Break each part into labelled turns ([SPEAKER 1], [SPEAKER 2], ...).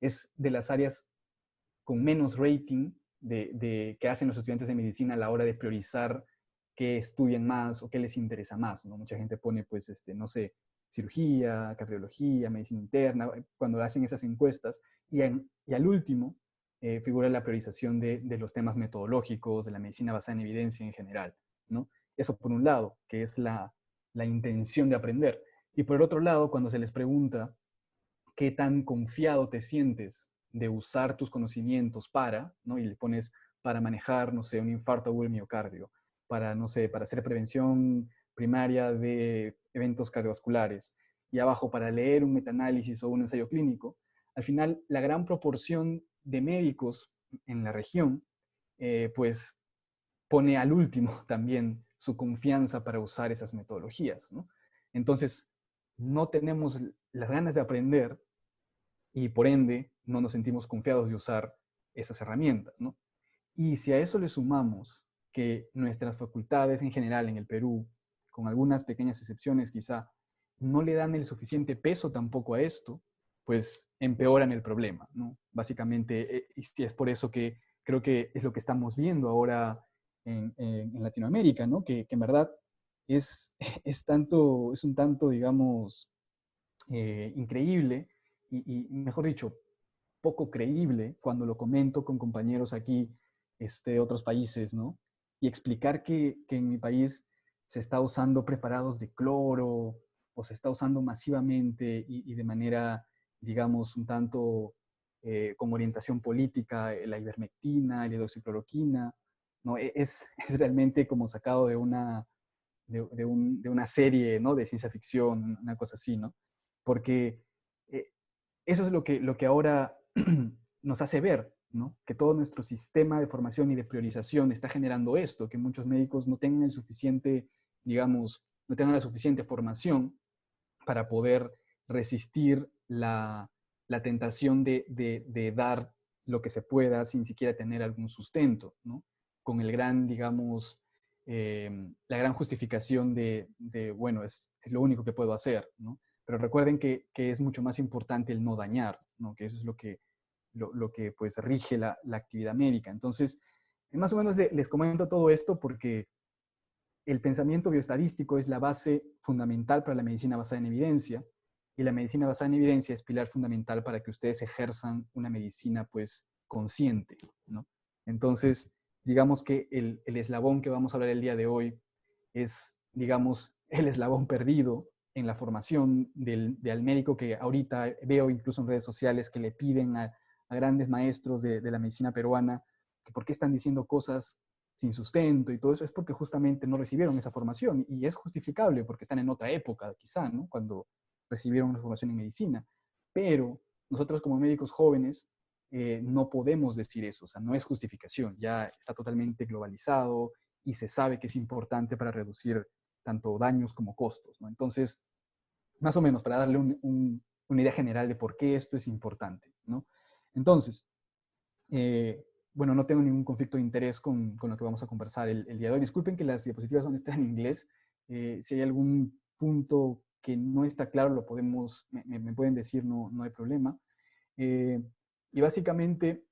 [SPEAKER 1] es de las áreas con menos rating que hacen los estudiantes de medicina a la hora de priorizar qué estudian más o qué les interesa más, ¿no? Mucha gente pone, pues, no sé, cirugía, cardiología, medicina interna, cuando hacen esas encuestas, y al último figura la priorización de los temas metodológicos, de la medicina basada en evidencia en general, ¿no? Eso por un lado, que es la intención de aprender. Y por el otro lado, cuando se les pregunta qué tan confiado te sientes de usar tus conocimientos para, ¿no? Y le pones para manejar, no sé, un infarto agudo del miocardio, para, no sé, para hacer prevención primaria de eventos cardiovasculares, y abajo para leer un metaanálisis o un ensayo clínico, al final la gran proporción de médicos en la región, pues pone al último también su confianza para usar esas metodologías, ¿no? Entonces, no tenemos las ganas de aprender y por ende no nos sentimos confiados de usar esas herramientas, ¿no? Y si a eso le sumamos que nuestras facultades en general en el Perú, con algunas pequeñas excepciones quizá, no le dan el suficiente peso tampoco a esto, pues empeoran el problema, ¿no? Básicamente, y es por eso que creo que es lo que estamos viendo ahora en Latinoamérica, ¿no? Que en verdad es, es un tanto, digamos, increíble mejor dicho, poco creíble cuando lo comento con compañeros aquí de otros países, ¿no? Y explicar que en mi país se está usando preparados de cloro o se está usando masivamente y de manera, digamos, un tanto con orientación política, la ivermectina, la hidroxicloroquina, ¿no? Es realmente como sacado de una serie, ¿no? De ciencia ficción, una cosa así, ¿no? Porque eh, eso es lo que ahora nos hace ver, ¿no? Que todo nuestro sistema de formación y de priorización está generando esto, que muchos médicos no tengan el suficiente, digamos, no tengan la suficiente formación para poder resistir la tentación de dar lo que se pueda sin siquiera tener algún sustento, ¿no? Con el gran, digamos, la gran justificación bueno, es lo único que puedo hacer, ¿no? Pero recuerden que es mucho más importante el no dañar, ¿no? Que eso es lo que pues rige la actividad médica. Entonces, más o menos les comento todo esto porque el pensamiento bioestadístico es la base fundamental para la medicina basada en evidencia, y la medicina basada en evidencia es pilar fundamental para que ustedes ejerzan una medicina pues consciente, ¿no? Entonces, digamos que el eslabón que vamos a hablar el día de hoy es, digamos, el eslabón perdido en la formación del médico, que ahorita veo incluso en redes sociales que le piden a grandes maestros de la medicina peruana que por qué están diciendo cosas sin sustento y todo eso. Es porque justamente no recibieron esa formación, y es justificable porque están en otra época quizá, ¿no? Cuando recibieron una formación en medicina. Pero nosotros como médicos jóvenes no podemos decir eso, o sea, no es justificación, ya está totalmente globalizado y se sabe que es importante para reducir tanto daños como costos, ¿no? Entonces, más o menos para darle una idea general de por qué esto es importante, ¿no? Entonces, bueno, no tengo ningún conflicto de interés con lo que vamos a conversar el día de hoy. Disculpen que las diapositivas están en inglés. Si hay algún punto que no está claro, me pueden decir, no hay problema. Eh, y básicamente,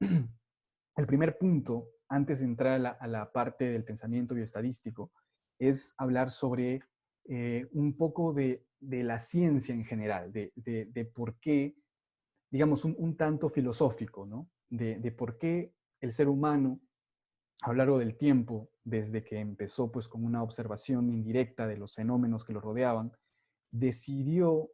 [SPEAKER 1] el primer punto, antes de entrar a la parte del pensamiento bioestadístico, es hablar sobre un poco de la ciencia en general, de por qué, digamos, un tanto filosófico, ¿no? De por qué el ser humano, a lo largo del tiempo, desde que empezó pues con una observación indirecta de los fenómenos que lo rodeaban, decidió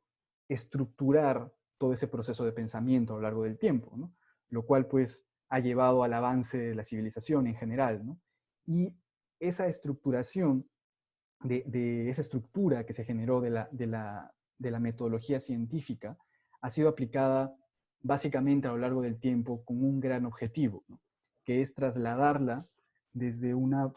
[SPEAKER 1] estructurar todo ese proceso de pensamiento a lo largo del tiempo, ¿no? Lo cual pues ha llevado al avance de la civilización en general, ¿no? Y esa estructuración, de esa estructura que se generó de la metodología científica, ha sido aplicada básicamente a lo largo del tiempo con un gran objetivo, ¿no? Que es trasladarla desde una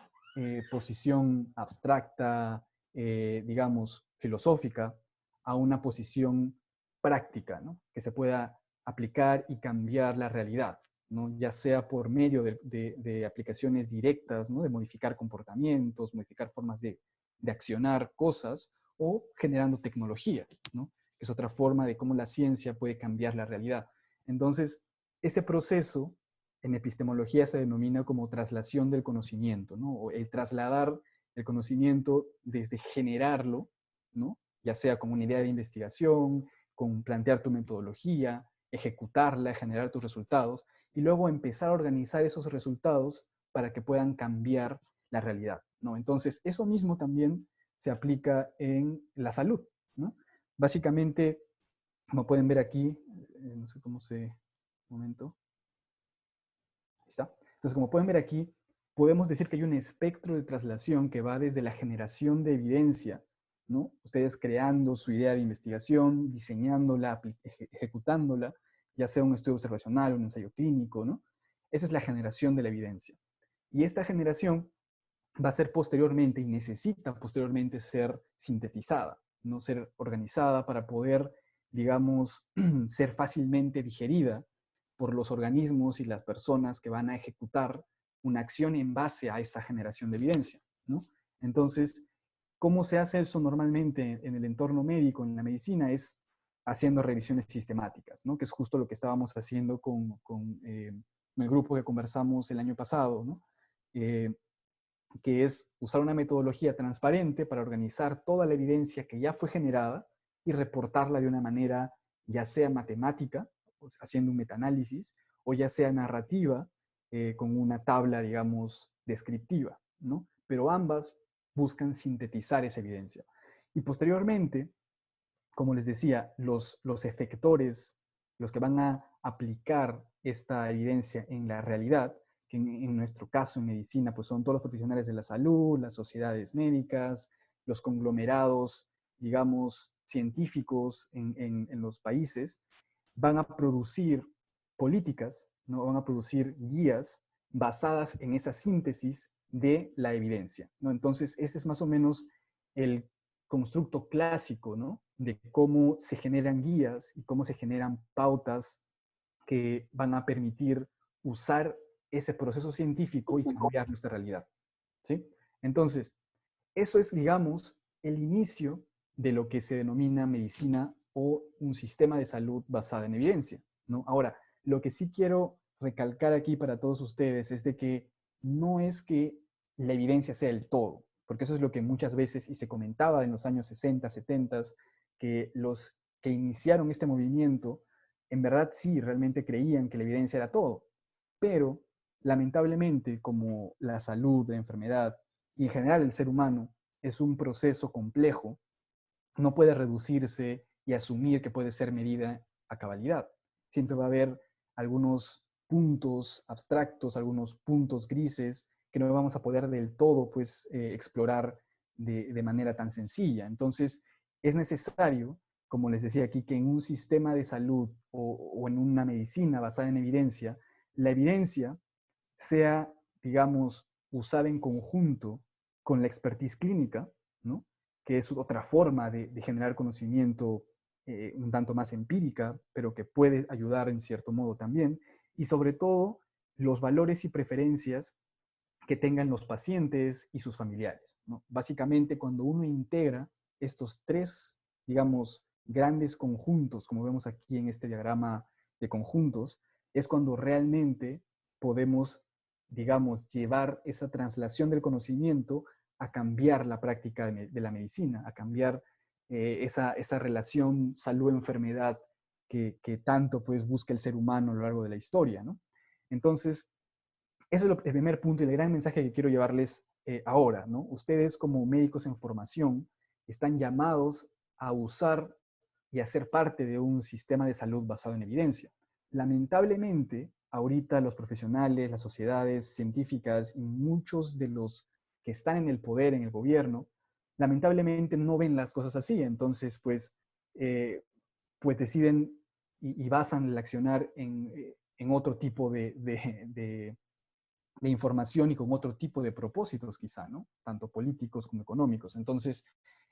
[SPEAKER 1] posición abstracta, digamos, filosófica, a una posición práctica, ¿no? Que se pueda aplicar y cambiar la realidad, ¿no? Ya sea por medio de aplicaciones directas, ¿no? De modificar comportamientos, modificar formas de accionar cosas, o generando tecnología, ¿no? Que es otra forma de cómo la ciencia puede cambiar la realidad. Entonces, ese proceso en epistemología se denomina como traslación del conocimiento, ¿no? O el trasladar el conocimiento desde generarlo, ¿no? Ya sea como una idea de investigación, con plantear tu metodología, ejecutarla, generar tus resultados, y luego empezar a organizar esos resultados para que puedan cambiar la realidad, ¿no? Entonces, eso mismo también se aplica en la salud, ¿no? Básicamente, como pueden ver aquí, no sé cómo se... Un momento. Ahí está. Entonces, como pueden ver aquí, podemos decir que hay un espectro de traslación que va desde la generación de evidencia, ¿no? Ustedes creando su idea de investigación, diseñándola, ejecutándola, ya sea un estudio observacional, un ensayo clínico, ¿no? Esa es la generación de la evidencia. Y esta generación va a ser posteriormente y necesita posteriormente ser sintetizada, no ser organizada para poder, digamos, ser fácilmente digerida por los organismos y las personas que van a ejecutar una acción en base a esa generación de evidencia, ¿no? Entonces, ¿cómo se hace eso normalmente en el entorno médico, en la medicina? Es haciendo revisiones sistemáticas, ¿no? Que es justo lo que estábamos haciendo con el grupo que conversamos el año pasado, ¿no? Que es usar una metodología transparente para organizar toda la evidencia que ya fue generada y reportarla de una manera ya sea matemática, pues, haciendo un metaanálisis, o ya sea narrativa, con una tabla, digamos, descriptiva, ¿no? Pero ambas buscan sintetizar esa evidencia. Y posteriormente, como les decía, los efectores, los que van a aplicar esta evidencia en la realidad, que en nuestro caso en medicina, pues son todos los profesionales de la salud, las sociedades médicas, los conglomerados, digamos, científicos en los países, van a producir políticas, ¿no? Van a producir guías basadas en esa síntesis de la evidencia, ¿no? Entonces, este es más o menos el constructo clásico, ¿no? De cómo se generan guías y cómo se generan pautas que van a permitir usar ese proceso científico y cambiar nuestra realidad, ¿sí? Entonces, eso es, digamos, el inicio de lo que se denomina medicina o un sistema de salud basado en evidencia, ¿no? Ahora, lo que sí quiero recalcar aquí para todos ustedes es de que no es que la evidencia sea el todo, porque eso es lo que muchas veces, y se comentaba en los años 60, 70, que los que iniciaron este movimiento, en verdad sí, realmente creían que la evidencia era todo, pero lamentablemente, como la salud, la enfermedad y en general el ser humano es un proceso complejo, no puede reducirse y asumir que puede ser medida a cabalidad. Siempre va a haber algunos puntos abstractos, algunos puntos grises que no vamos a poder del todo pues, explorar de manera tan sencilla. Entonces, es necesario, como les decía aquí, que en un sistema de salud o en una medicina basada en evidencia, la evidencia sea, digamos, usada en conjunto con la expertise clínica, ¿no? Que es otra forma de generar conocimiento un tanto más empírica, pero que puede ayudar en cierto modo también, y sobre todo los valores y preferencias que tengan los pacientes y sus familiares, ¿no? Básicamente, cuando uno integra estos tres, digamos, grandes conjuntos, como vemos aquí en este diagrama de conjuntos, es cuando realmente podemos, digamos, llevar esa traslación del conocimiento a cambiar la práctica de la medicina, a cambiar esa relación salud-enfermedad que tanto pues, busca el ser humano a lo largo de la historia, ¿no? Entonces, eso es el primer punto y el gran mensaje que quiero llevarles ahora, ¿no? Ustedes como médicos en formación están llamados a usar y a ser parte de un sistema de salud basado en evidencia. Lamentablemente, ahorita los profesionales, las sociedades científicas y muchos de los que están en el poder, en el gobierno, lamentablemente no ven las cosas así. Entonces, pues deciden y basan el accionar en otro tipo de información y con otro tipo de propósitos quizá, ¿no? Tanto políticos como económicos. Entonces,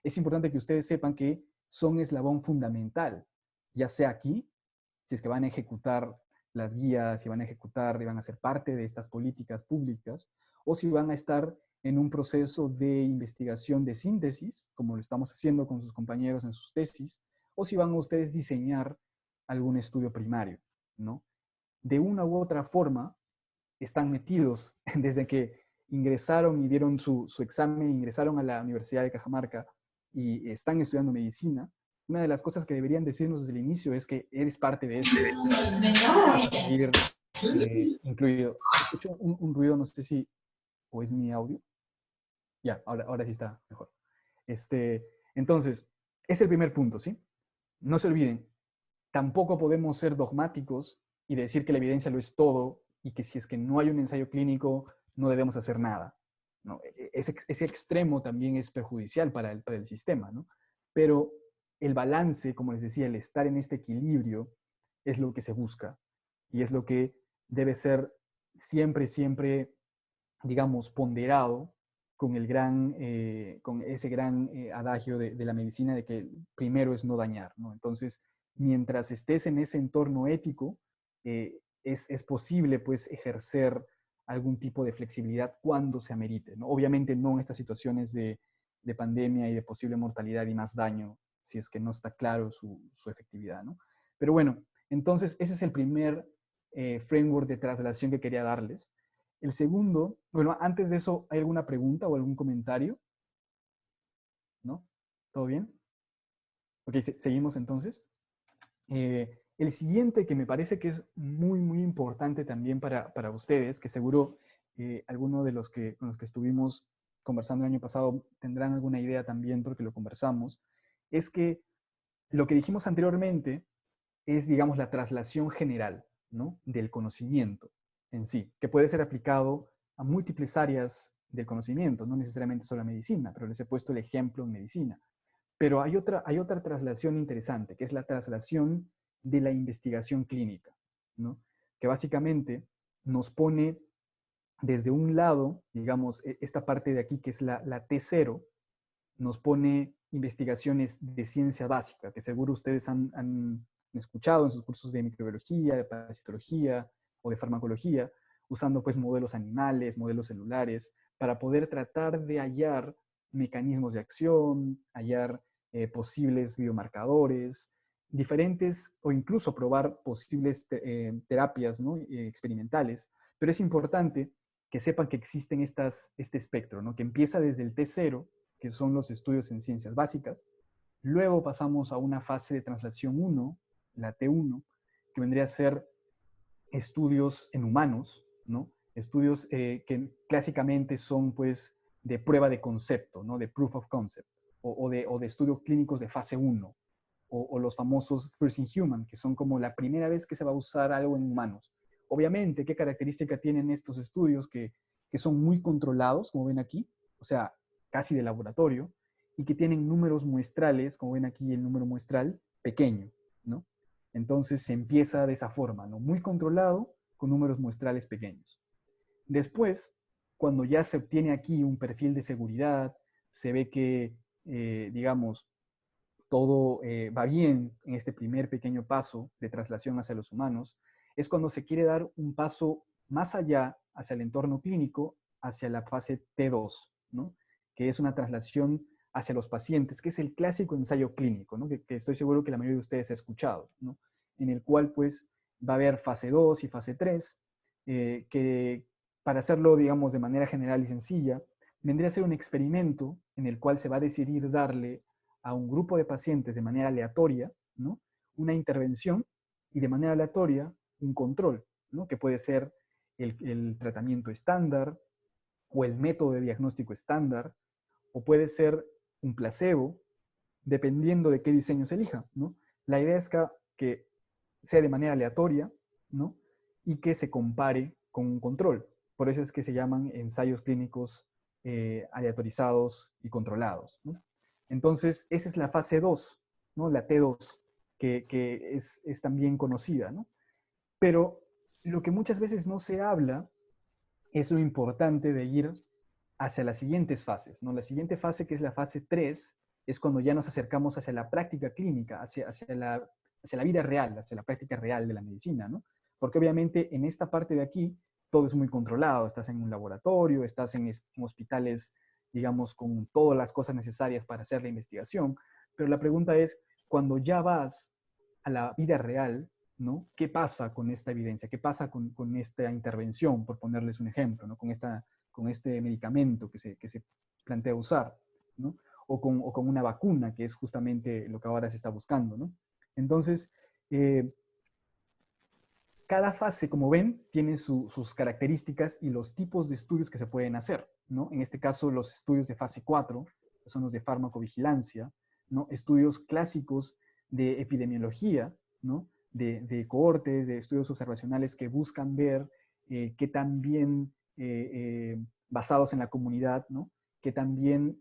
[SPEAKER 1] es importante que ustedes sepan que son eslabón fundamental, ya sea aquí, si es que van a ejecutar las guías, si van a ejecutar y van a ser parte de estas políticas públicas, o si van a estar en un proceso de investigación de síntesis, como lo estamos haciendo con sus compañeros en sus tesis, o si van a ustedes diseñar algún estudio primario. ¿no? De una u otra forma están metidos desde que ingresaron y dieron su examen, ingresaron a la Universidad de Cajamarca y están estudiando medicina. Una de las cosas que deberían decirnos desde el inicio es que eres parte de eso, vas a seguir incluido. Escucho un ruido, no sé si o es mi audio. Ya, ahora sí está mejor. Entonces, es el primer punto, ¿sí? No se olviden, tampoco podemos ser dogmáticos y decir que la evidencia lo es todo y que si es que no hay un ensayo clínico no debemos hacer nada. ¿No? Ese extremo también es perjudicial para el sistema, ¿no? Pero el balance, como les decía, el estar en este equilibrio es lo que se busca y es lo que debe ser siempre, siempre, digamos, ponderado con ese gran adagio de la medicina de que primero es no dañar, ¿no? Entonces, mientras estés en ese entorno ético, es posible, pues, ejercer algún tipo de flexibilidad cuando se amerite, ¿no? Obviamente no en estas situaciones de pandemia y de posible mortalidad y más daño, si es que no está claro su efectividad, ¿no? Pero bueno, entonces ese es el primer framework de traslación que quería darles. El segundo, bueno, antes de eso, ¿hay alguna pregunta o algún comentario? ¿No? ¿Todo bien? Ok, seguimos entonces. El siguiente que me parece que es muy, muy importante también para ustedes, que seguro alguno de con los que estuvimos conversando el año pasado tendrán alguna idea también porque lo conversamos, es que lo que dijimos anteriormente es, digamos, la traslación general, ¿no? Del conocimiento en sí, que puede ser aplicado a múltiples áreas del conocimiento, no necesariamente solo a medicina, pero les he puesto el ejemplo en medicina. Pero hay otra traslación interesante, que es la traslación de la investigación clínica, ¿no? Que básicamente nos pone desde un lado, digamos, esta parte de aquí que es la T0, nos pone investigaciones de ciencia básica, que seguro ustedes han escuchado en sus cursos de microbiología, de parasitología o de farmacología, usando pues modelos animales, modelos celulares, para poder tratar de hallar mecanismos de acción, hallar posibles biomarcadores, diferentes o incluso probar posibles terapias, ¿no? Experimentales. Pero es importante que sepan que existen este espectro, ¿no? Que empieza desde el T0, que son los estudios en ciencias básicas. Luego pasamos a una fase de translación 1, la T1, que vendría a ser estudios en humanos, ¿no? Estudios que clásicamente son, pues, de prueba de concepto, ¿no? De proof of concept, o de estudios clínicos de fase 1, o los famosos first in human, que son como la primera vez que se va a usar algo en humanos. Obviamente, ¿qué característica tienen estos estudios? Que son muy controlados, como ven aquí, o sea, casi de laboratorio, y que tienen números muestrales, como ven aquí el número muestral, pequeño, ¿no? Entonces se empieza de esa forma, ¿no? Muy controlado, con números muestrales pequeños. Después, cuando ya se obtiene aquí un perfil de seguridad, se ve que, digamos, todo va bien en este primer pequeño paso de traslación hacia los humanos, es cuando se quiere dar un paso más allá hacia el entorno clínico, hacia la fase T2, ¿no? Que es una traslación hacia los pacientes, que es el clásico ensayo clínico, ¿no? Que estoy seguro que la mayoría de ustedes ha escuchado, ¿no? En el cual pues va a haber fase 2 y fase 3, que para hacerlo, digamos, de manera general y sencilla, vendría a ser un experimento en el cual se va a decidir darle a un grupo de pacientes de manera aleatoria, ¿no? Una intervención y de manera aleatoria un control, ¿no? Que puede ser el tratamiento estándar o el método de diagnóstico estándar, o puede ser un placebo, dependiendo de qué diseño se elija, ¿no? La idea es que sea de manera aleatoria, ¿no? Y que se compare con un control. Por eso es que se llaman ensayos clínicos aleatorizados y controlados, ¿no? Entonces, esa es la fase 2, ¿no? La T2, que es también conocida, ¿no? Pero lo que muchas veces no se habla es lo importante de ir hacia las siguientes fases, ¿no? La siguiente fase, que es la fase 3, es cuando ya nos acercamos hacia la práctica clínica, hacia la vida real, hacia la práctica real de la medicina, ¿no? Porque obviamente en esta parte de aquí todo es muy controlado, estás en un laboratorio, estás en hospitales, digamos, con todas las cosas necesarias para hacer la investigación, pero la pregunta es, cuando ya vas a la vida real, ¿no? ¿Qué pasa con esta evidencia? ¿Qué pasa con esta intervención, por ponerles un ejemplo, ¿no? Con este medicamento que se plantea usar, ¿no? O con una vacuna, que es justamente lo que ahora se está buscando, ¿no? Entonces, cada fase, como ven, tiene sus características y los tipos de estudios que se pueden hacer, ¿no? En este caso, los estudios de fase 4 son los de farmacovigilancia, ¿no? Estudios clásicos de epidemiología, ¿no? De cohortes, de estudios observacionales que buscan ver qué tan bien basados en la comunidad, ¿no? Qué tan bien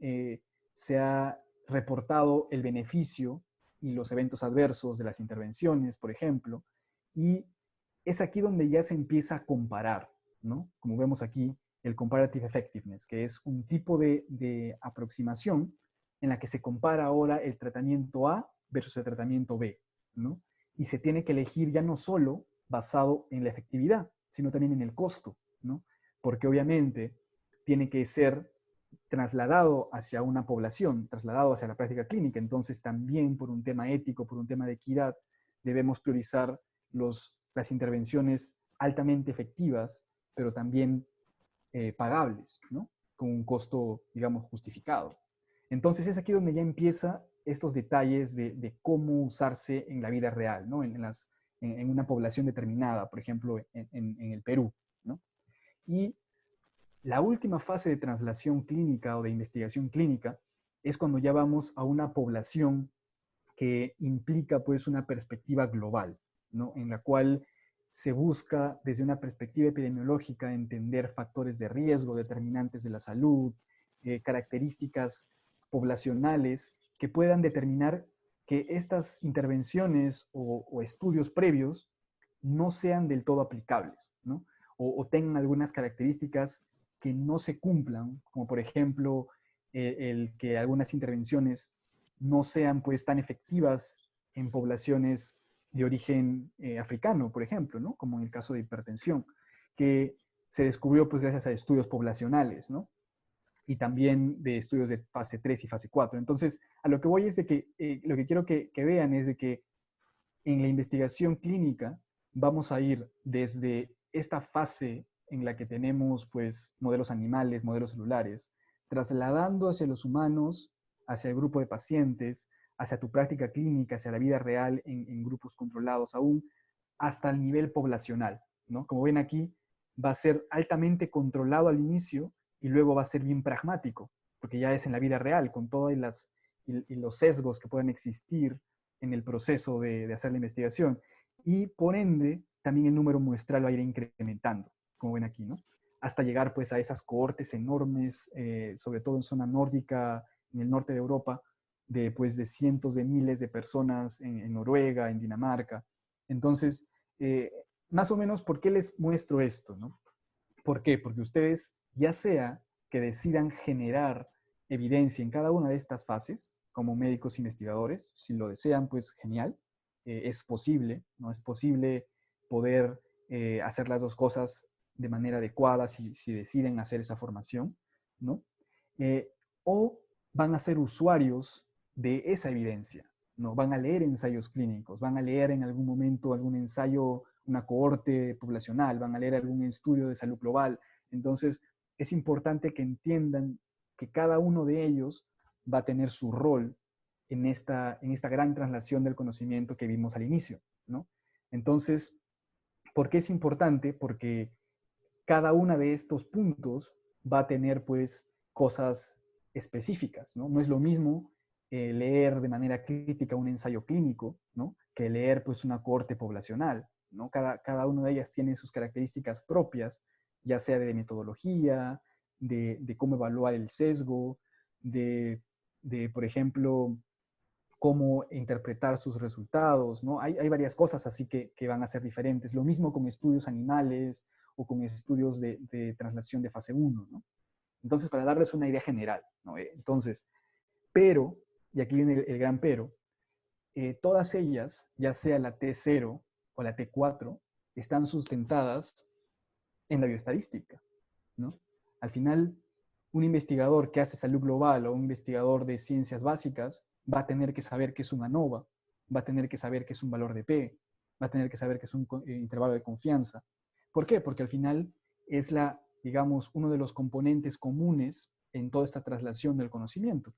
[SPEAKER 1] se ha reportado el beneficio y los eventos adversos de las intervenciones, por ejemplo, y es aquí donde ya se empieza a comparar, ¿no? Como vemos aquí, el comparative effectiveness, que es un tipo de aproximación en la que se compara ahora el tratamiento A versus el tratamiento B, ¿no? Y se tiene que elegir ya no solo basado en la efectividad, sino también en el costo, ¿no? Porque obviamente tiene que ser trasladado hacia una población, trasladado hacia la práctica clínica. Entonces también por un tema ético, por un tema de equidad, debemos priorizar las intervenciones altamente efectivas, pero también pagables, ¿no? Con un costo, digamos, justificado. Entonces es aquí donde ya empieza estos detalles de cómo usarse en la vida real, ¿no? En una población determinada, por ejemplo, en el Perú, ¿no? Y la última fase de translación clínica o de investigación clínica es cuando ya vamos a una población que implica pues una perspectiva global, ¿no? En la cual se busca desde una perspectiva epidemiológica entender factores de riesgo, determinantes de la salud, características poblacionales que puedan determinar que estas intervenciones o estudios previos no sean del todo aplicables, ¿no? O tengan algunas características que no se cumplan, como por ejemplo el que algunas intervenciones no sean pues tan efectivas en poblaciones de origen africano, por ejemplo, ¿no? Como en el caso de hipertensión, que se descubrió pues gracias a estudios poblacionales, ¿no? Y también de estudios de fase 3 y fase 4. Entonces, a lo que voy es de que lo que quiero que vean es de que en la investigación clínica vamos a ir desde esta fase en la que tenemos pues modelos animales, modelos celulares, trasladando hacia los humanos, hacia el grupo de pacientes, hacia tu práctica clínica, hacia la vida real en grupos controlados aún, hasta el nivel poblacional, ¿no? Como ven aquí, va a ser altamente controlado al inicio y luego va a ser bien pragmático, porque ya es en la vida real, con todos y los sesgos que puedan existir en el proceso de hacer la investigación. Y por ende, también el número muestral va a ir incrementando, como ven aquí, ¿no? Hasta llegar pues a esas cohortes enormes, sobre todo en zona nórdica, en el norte de Europa, pues, de cientos de miles de personas en Noruega, en Dinamarca. Entonces, más o menos, ¿por qué les muestro esto, no? ¿Por qué? Porque ustedes, ya sea que decidan generar evidencia en cada una de estas fases, como médicos investigadores, si lo desean, pues genial, es posible, ¿no? Es posible poder hacer las dos cosas de manera adecuada si deciden hacer esa formación, ¿no? Eh, o van a ser usuarios de esa evidencia, ¿no? Van a leer ensayos clínicos, van a leer en algún momento algún ensayo, una cohorte poblacional, van a leer algún estudio de salud global. Entonces, es importante que entiendan que cada uno de ellos va a tener su rol en esta gran traslación del conocimiento que vimos al inicio, ¿no? Entonces, ¿por qué es importante? Porque cada uno de estos puntos va a tener pues cosas específicas, ¿no? No es lo mismo leer de manera crítica un ensayo clínico, ¿no? Que leer pues una cohorte poblacional, ¿no? Cada una de ellas tiene sus características propias, ya sea de metodología, de cómo evaluar el sesgo, por ejemplo, cómo interpretar sus resultados, ¿no? Hay varias cosas así que van a ser diferentes. Lo mismo con estudios animales o con estudios de translación de fase 1, ¿no? Entonces, para darles una idea general, ¿no? Entonces, pero, y aquí viene el gran pero, todas ellas, ya sea la T0 o la T4, están sustentadas en la bioestadística, ¿no? Al final, un investigador que hace salud global o un investigador de ciencias básicas va a tener que saber qué es un ANOVA, va a tener que saber qué es un valor de P, va a tener que saber que es un intervalo de confianza. ¿Por qué? Porque al final es digamos, uno de los componentes comunes en toda esta traslación del conocimiento,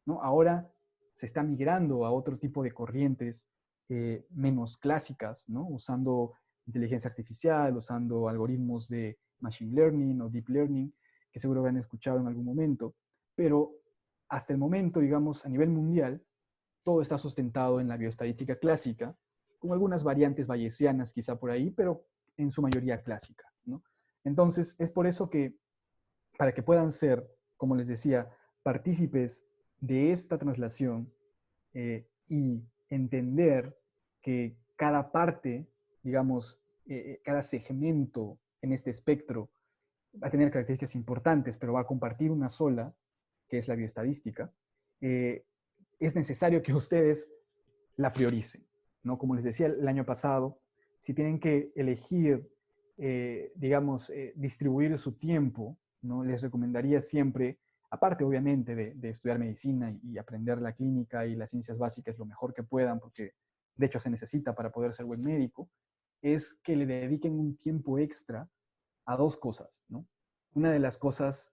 [SPEAKER 1] ¿no? Ahora se está migrando a otro tipo de corrientes menos clásicas, ¿no? Usando inteligencia artificial, usando algoritmos de machine learning o deep learning, que seguro habrán escuchado en algún momento, pero hasta el momento, digamos, a nivel mundial, todo está sustentado en la bioestadística clásica, con algunas variantes bayesianas quizá por ahí, pero en su mayoría clásica, ¿no? Entonces, es por eso que, para que puedan ser, como les decía, partícipes de esta traslación y entender que cada parte, digamos, cada segmento en este espectro va a tener características importantes, pero va a compartir una sola, que es la bioestadística, es necesario que ustedes la prioricen, ¿no? Como les decía el año pasado, si tienen que elegir, digamos, distribuir su tiempo, ¿no? Les recomendaría siempre, aparte obviamente de estudiar medicina y aprender la clínica y las ciencias básicas lo mejor que puedan, porque de hecho se necesita para poder ser buen médico, es que le dediquen un tiempo extra a dos cosas, ¿no? Una de las cosas,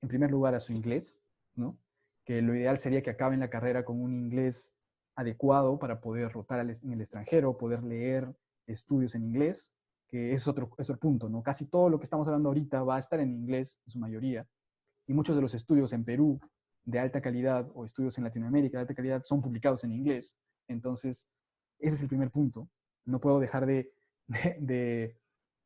[SPEAKER 1] en primer lugar, a su inglés, ¿no? Que lo ideal sería que acaben la carrera con un inglés adecuado para poder rotar en el extranjero, poder leer estudios en inglés, que es otro punto, ¿no? Casi todo lo que estamos hablando ahorita va a estar en inglés, en su mayoría, y muchos de los estudios en Perú de alta calidad o estudios en Latinoamérica de alta calidad son publicados en inglés. Entonces, ese es el primer punto. No puedo dejar de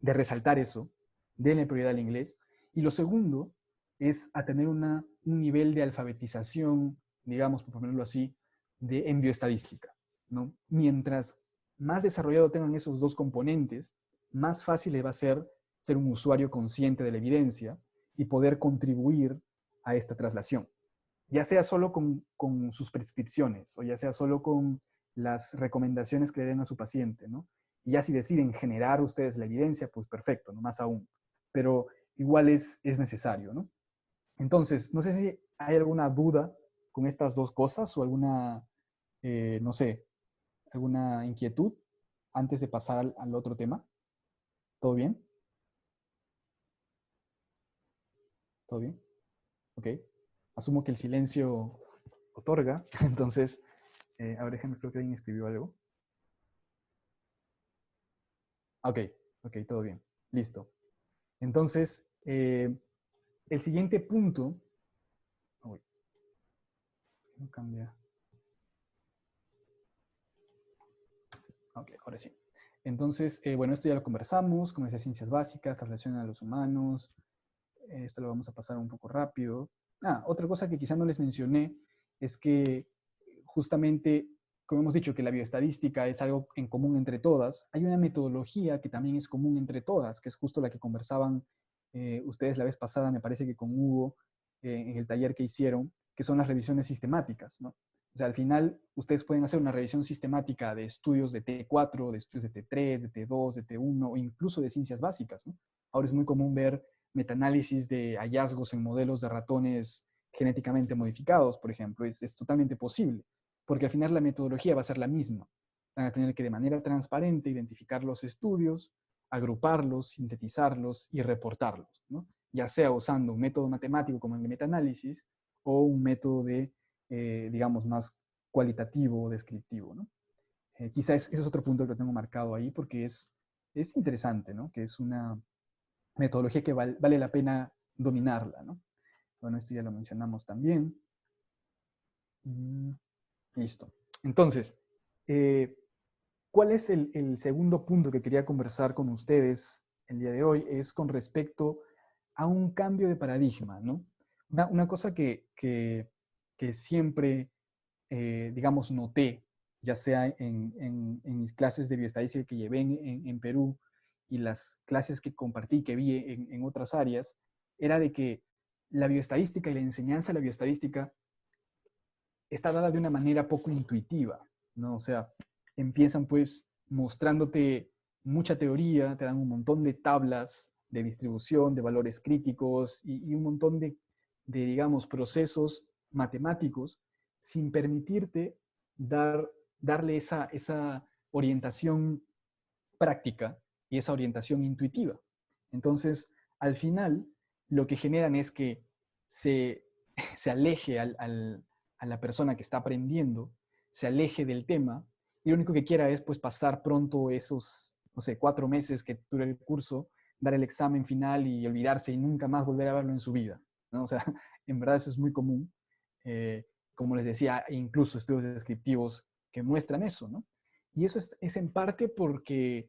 [SPEAKER 1] resaltar eso. Denle prioridad al inglés. Y lo segundo es a tener un nivel de alfabetización, digamos, por ponerlo así, en bioestadística, ¿no? Mientras más desarrollado tengan esos dos componentes, más fácil les va a ser un usuario consciente de la evidencia y poder contribuir a esta traslación, ya sea solo con sus prescripciones o ya sea solo con las recomendaciones que le den a su paciente, ¿no? Y ya si deciden generar ustedes la evidencia, pues perfecto, no más aún. Pero igual es necesario, ¿no? Entonces, no sé si hay alguna duda con estas dos cosas o alguna, no sé, alguna inquietud antes de pasar al otro tema. ¿Todo bien? ¿Todo bien? Ok. Asumo que el silencio otorga. Entonces, a ver, déjenme, creo que alguien escribió algo. Ok, ok, todo bien. Listo. Entonces, el siguiente punto. Uy, no cambia. Ok, ahora sí. Entonces, bueno, esto ya lo conversamos, como decía, ciencias básicas, relación a los humanos. Esto lo vamos a pasar un poco rápido. Otra cosa que quizá no les mencioné es que justamente, como hemos dicho, que la bioestadística es algo en común entre todas, hay una metodología que también es común entre todas, que es justo la que conversaban ustedes la vez pasada, me parece que con Hugo, en el taller que hicieron, que son las revisiones sistemáticas, ¿no? O sea, al final ustedes pueden hacer una revisión sistemática de estudios de T4, de estudios de T3, de T2, de T1 o incluso de ciencias básicas, ¿no? Ahora es muy común ver metaanálisis de hallazgos en modelos de ratones genéticamente modificados, por ejemplo. Es totalmente posible, porque al final la metodología va a ser la misma. Van a tener que de manera transparente identificar los estudios, agruparlos, sintetizarlos y reportarlos, ¿no? Ya sea usando un método matemático como el de metaanálisis o un método digamos, más cualitativo o descriptivo, ¿no? Quizás ese es otro punto que lo tengo marcado ahí porque es interesante, ¿no? Que es una metodología que vale la pena dominarla, ¿no? Bueno, esto ya lo mencionamos también. Listo. Entonces, ¿cuál es el segundo punto que quería conversar con ustedes el día de hoy? Es con respecto a un cambio de paradigma, ¿no? Una cosa que siempre, digamos, noté, ya sea en mis clases de bioestadística que llevé en Perú y las clases que compartí, que vi en otras áreas, era de que la bioestadística y la enseñanza de la bioestadística está dada de una manera poco intuitiva, ¿no? O sea, empiezan pues mostrándote mucha teoría, te dan un montón de tablas de distribución, de valores críticos y un montón digamos, procesos matemáticos sin permitirte darle esa orientación práctica y esa orientación intuitiva. Entonces, al final, lo que generan es que se, se aleje a la persona que está aprendiendo, se aleje del tema, y lo único que quiera es pues pasar pronto esos, no sé, 4 meses que dura el curso, dar el examen final y olvidarse y nunca más volver a verlo en su vida, ¿no? O sea, en verdad eso es muy común. Como les decía, incluso estudios descriptivos que muestran eso, ¿no? Y eso es en parte porque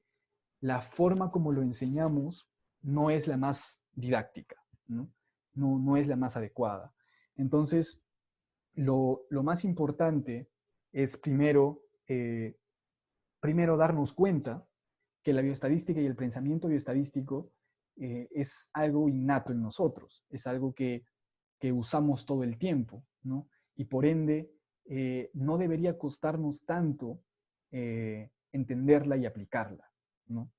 [SPEAKER 1] la forma como lo enseñamos no es la más didáctica, ¿no? No es la más adecuada. Entonces, lo más importante es primero darnos cuenta que la bioestadística y el pensamiento bioestadístico es algo innato en nosotros, es algo que usamos todo el tiempo, ¿no? Y por ende, no debería costarnos tanto entenderla y aplicarla, ¿no?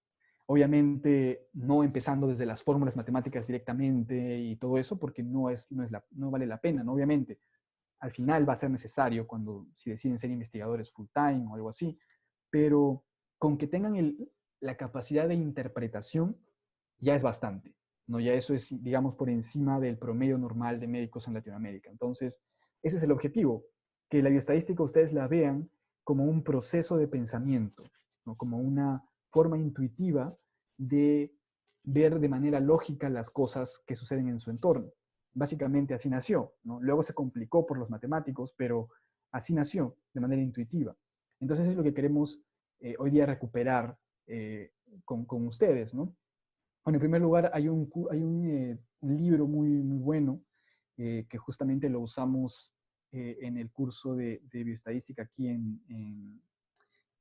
[SPEAKER 1] Obviamente, no empezando desde las fórmulas matemáticas directamente y todo eso, porque no vale la pena, ¿no? Obviamente, al final va a ser necesario si deciden ser investigadores full time o algo así, pero con que tengan la capacidad de interpretación ya es bastante, ¿no? Ya eso es, digamos, por encima del promedio normal de médicos en Latinoamérica. Entonces, ese es el objetivo, que la bioestadística ustedes la vean como un proceso de pensamiento, ¿no? Como una forma intuitiva de ver de manera lógica las cosas que suceden en su entorno. Básicamente así nació, ¿no? Luego se complicó por los matemáticos, pero así nació, de manera intuitiva. Entonces es lo que queremos hoy día recuperar con ustedes, ¿no? Bueno, en primer lugar, hay un libro muy bueno que justamente lo usamos en el curso de bioestadística aquí en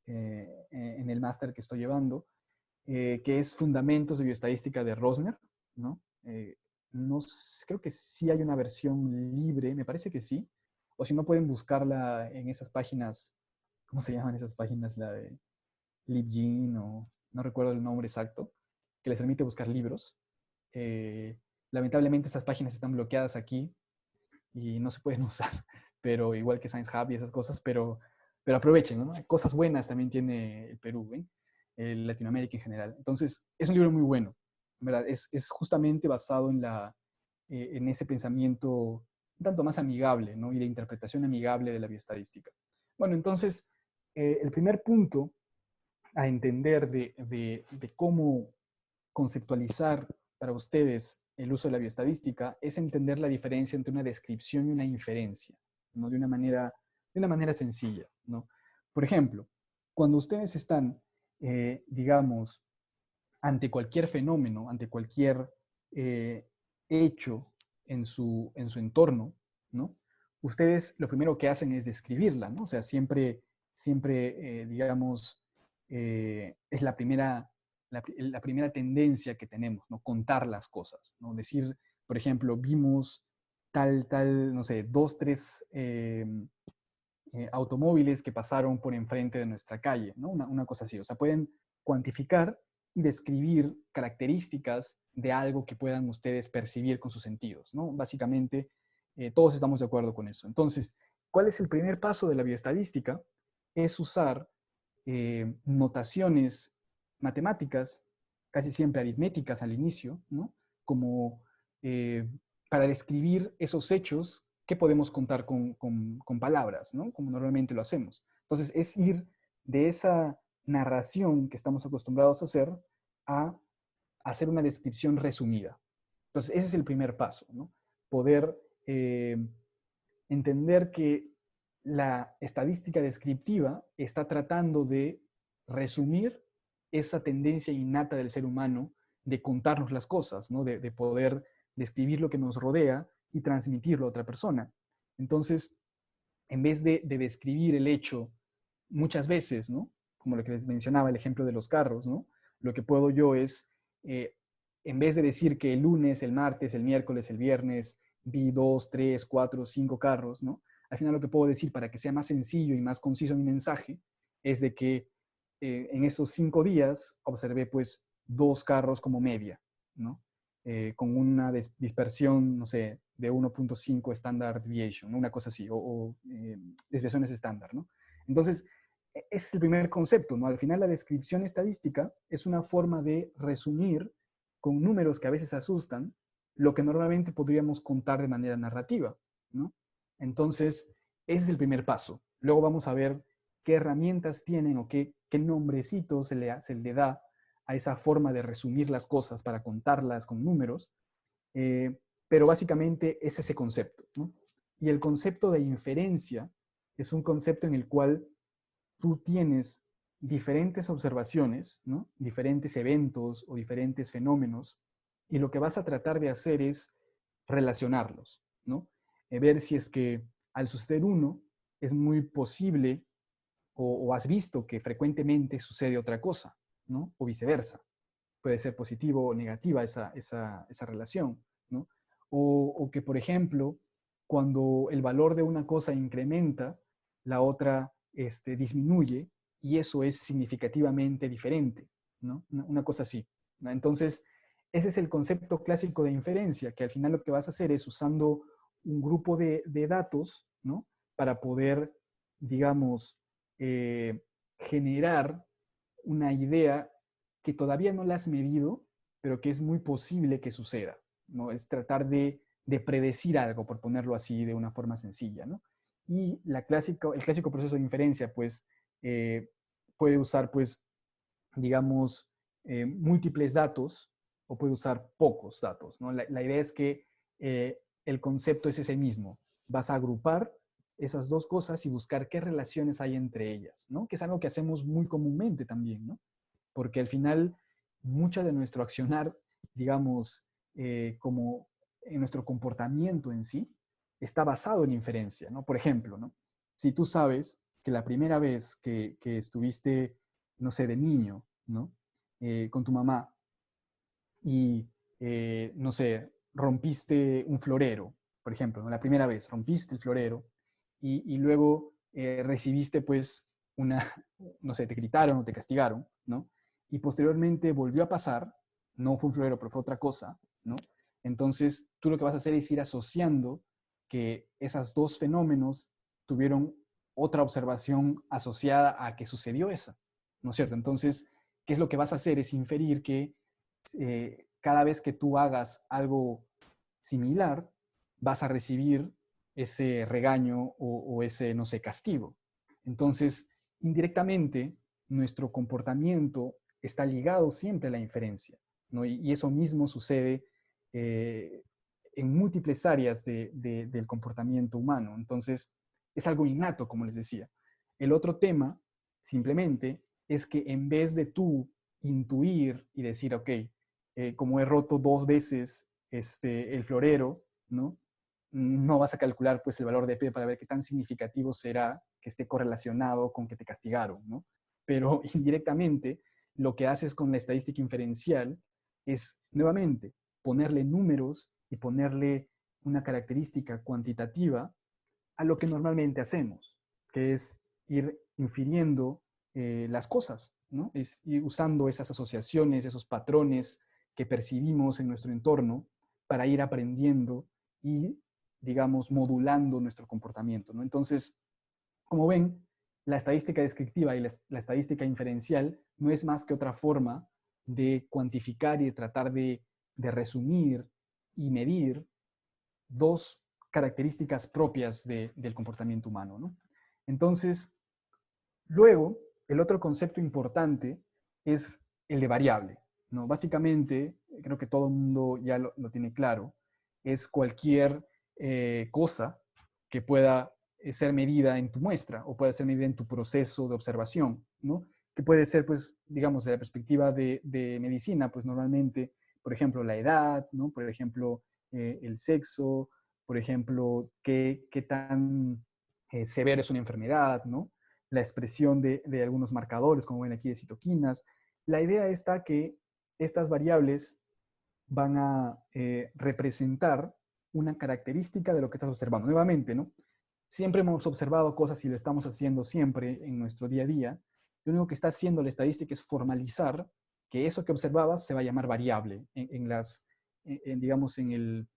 [SPEAKER 1] el máster que estoy llevando, que es Fundamentos de Bioestadística de Rosner, ¿no? No creo que sí hay una versión libre, me parece que sí, o si no pueden buscarla en esas páginas, ¿cómo se llaman esas páginas? La de LibGen o no recuerdo el nombre exacto, que les permite buscar libros. Eh, Lamentablemente esas páginas están bloqueadas aquí y no se pueden usar, pero igual que Science Hub y esas cosas, pero aprovechen, ¿no? Cosas buenas también tiene el Perú, ¿eh? Latinoamérica en general. Entonces, es un libro muy bueno, ¿verdad? Es justamente basado en ese pensamiento un tanto más amigable, ¿no? Y de interpretación amigable de la bioestadística. Bueno, entonces, el primer punto a entender de cómo conceptualizar para ustedes el uso de la bioestadística es entender la diferencia entre una descripción y una inferencia, ¿no? De una manera sencilla, ¿no? Por ejemplo, cuando ustedes están, digamos, ante cualquier fenómeno, ante cualquier eh, hecho en su entorno, ¿no? Ustedes lo primero que hacen es describirla, ¿no? O sea, siempre digamos, es la primera tendencia que tenemos, ¿no? Contar las cosas, ¿no? Decir, por ejemplo, vimos tal, no sé, dos, tres automóviles que pasaron por enfrente de nuestra calle, ¿no? Una cosa así. O sea, pueden cuantificar y describir características de algo que puedan ustedes percibir con sus sentidos, ¿no? Básicamente, todos estamos de acuerdo con eso. Entonces, ¿cuál es el primer paso de la bioestadística? Es usar notaciones matemáticas, casi siempre aritméticas al inicio, ¿no? Como eh, para describir esos hechos que podemos contar con palabras, ¿no? Como normalmente lo hacemos. Entonces, es ir de esa narración que estamos acostumbrados a hacer a hacer una descripción resumida. Entonces, ese es el primer paso, ¿no? Poder entender que la estadística descriptiva está tratando de resumir esa tendencia innata del ser humano de contarnos las cosas, ¿no? De poder describir lo que nos rodea y transmitirlo a otra persona. Entonces, en vez de describir el hecho muchas veces, ¿no? Como lo que les mencionaba, el ejemplo de los carros, ¿no? Lo que puedo yo es, en vez de decir que el lunes, el martes, el miércoles, el viernes, vi 2, 3, 4, 5 carros, ¿no? Al final lo que puedo decir para que sea más sencillo y más conciso mi mensaje es de que en esos 5 días observé pues 2 carros como media, ¿no? Con una dispersión, no sé, de 1.5 standard deviation, ¿no? Una cosa así, o desviaciones estándar, ¿no? Entonces, es el primer concepto, ¿no? Al final la descripción estadística es una forma de resumir con números que a veces asustan lo que normalmente podríamos contar de manera narrativa, ¿no? Entonces, ese es el primer paso. Luego vamos a ver qué herramientas tienen o qué nombrecito se le da a esa forma de resumir las cosas para contarlas con números, pero básicamente es ese concepto, ¿no? Y el concepto de inferencia es un concepto en el cual tú tienes diferentes observaciones, ¿no? Diferentes eventos o diferentes fenómenos, y lo que vas a tratar de hacer es relacionarlos, ¿no? Ver si es que al suceder uno es muy posible o has visto que frecuentemente sucede otra cosa, ¿no? O viceversa. Puede ser positivo o negativa esa relación, ¿no? O que, por ejemplo, cuando el valor de una cosa incrementa, la otra disminuye y eso es significativamente diferente, ¿no? Una cosa así, ¿no? Entonces, ese es el concepto clásico de inferencia, que al final lo que vas a hacer es usando un grupo de datos, ¿no? Para poder, digamos, generar una idea que todavía no la has medido, pero que es muy posible que suceda, ¿no? Es tratar de predecir algo, por ponerlo así de una forma sencilla, ¿no? Y el clásico proceso de inferencia, pues, puede usar, pues, digamos, múltiples datos o puede usar pocos datos, ¿no? La idea es que el concepto es ese mismo. Vas a agrupar esas dos cosas y buscar qué relaciones hay entre ellas, ¿no? Que es algo que hacemos muy comúnmente también, ¿no? Porque al final, mucha de nuestro accionar, digamos, como en nuestro comportamiento en sí, está basado en inferencia, ¿no? Por ejemplo, ¿no? Si tú sabes que la primera vez que estuviste, no sé, de niño, ¿no? Con tu mamá y, no sé, rompiste un florero, por ejemplo, ¿no? La primera vez rompiste el florero y luego recibiste pues una, no sé, te gritaron o te castigaron, ¿no? Y posteriormente volvió a pasar, no fue un florero, pero fue otra cosa, ¿no? Entonces tú lo que vas a hacer es ir asociando que esos dos fenómenos tuvieron otra observación asociada a que sucedió esa, ¿no es cierto? Entonces, ¿qué es lo que vas a hacer? Es inferir que cada vez que tú hagas algo similar, vas a recibir ese regaño o ese, no sé, castigo. Entonces, indirectamente, nuestro comportamiento está ligado siempre a la inferencia, ¿no? Y eso mismo sucede en múltiples áreas del comportamiento humano. Entonces, es algo innato, como les decía. El otro tema, simplemente, es que en vez de tú intuir y decir, ok, como he roto dos veces el florero, ¿no? No vas a calcular pues el valor de P para ver qué tan significativo será que esté correlacionado con que te castigaron, ¿no? Pero indirectamente lo que haces con la estadística inferencial es nuevamente ponerle números y ponerle una característica cuantitativa a lo que normalmente hacemos, que es ir infiriendo las cosas, ¿no? Es ir usando esas asociaciones, esos patrones que percibimos en nuestro entorno para ir aprendiendo y, digamos, modulando nuestro comportamiento, ¿no? Entonces, como ven, la estadística descriptiva y la estadística inferencial no es más que otra forma de cuantificar y de tratar de resumir y medir dos características propias del comportamiento humano, ¿no? Entonces, luego, el otro concepto importante es el de variable, ¿no? Básicamente, creo que todo el mundo ya lo tiene claro, es cualquier cosa que pueda ser medida en tu muestra o pueda ser medida en tu proceso de observación, ¿no? Que puede ser, pues, digamos, de la perspectiva de medicina, pues normalmente, por ejemplo, la edad, ¿no? Por ejemplo, el sexo, por ejemplo, qué tan severa es una enfermedad, ¿no? La expresión de algunos marcadores, como ven aquí de citoquinas. La idea está que estas variables van a representar una característica de lo que estás observando. Nuevamente, ¿no? Siempre hemos observado cosas y lo estamos haciendo siempre en nuestro día a día. Lo único que está haciendo la estadística es formalizar que eso que observabas se va a llamar variable digamos, en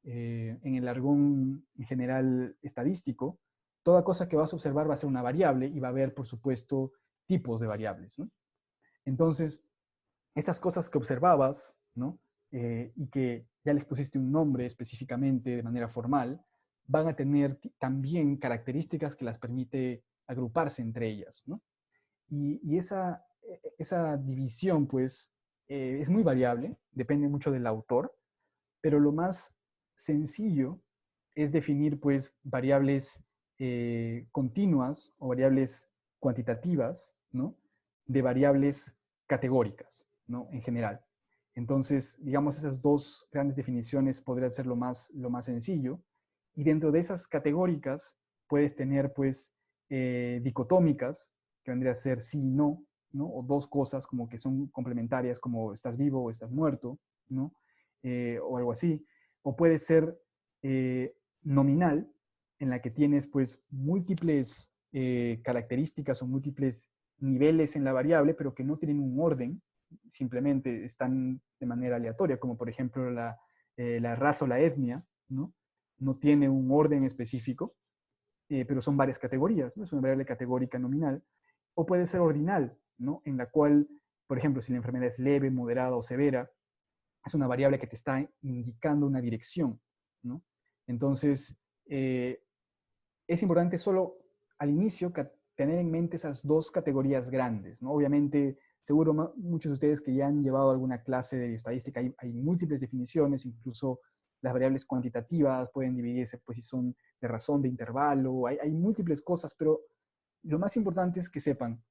[SPEAKER 1] el argón en general estadístico. toda cosa que vas a observar va a ser una variable y va a haber, por supuesto, tipos de variables, ¿no? Entonces, esas cosas que observabas, ¿no? Y que ya les pusiste un nombre específicamente de manera formal, van a tener también características que las permite agruparse entre ellas, ¿no? Y esa división, pues, es muy variable, depende mucho del autor, pero lo más sencillo es definir, pues, variables continuas o variables cuantitativas, ¿no? De variables categóricas, ¿no? En general. Entonces, digamos, esas dos grandes definiciones podrían ser lo más sencillo. Y dentro de esas categóricas puedes tener, pues, dicotómicas, que vendría a ser sí y no, ¿no? O dos cosas como que son complementarias, como estás vivo o estás muerto, ¿no? O algo así. O puede ser nominal, en la que tienes pues múltiples características o múltiples niveles en la variable, pero que no tienen un orden, simplemente están de manera aleatoria, como por ejemplo la raza o la etnia, ¿no? No tiene un orden específico, pero son varias categorías, ¿no? Es una variable categórica nominal. O puede ser ordinal, ¿no? En la cual, por ejemplo, si la enfermedad es leve, moderada o severa, es una variable que te está indicando una dirección, ¿no? Entonces, es importante solo al inicio tener en mente esas dos categorías grandes, ¿no? Obviamente, seguro muchos de ustedes que ya han llevado alguna clase de estadística, hay múltiples definiciones, incluso las variables cuantitativas pueden dividirse, pues si son de razón, de intervalo, hay múltiples cosas, pero lo más importante es que sepan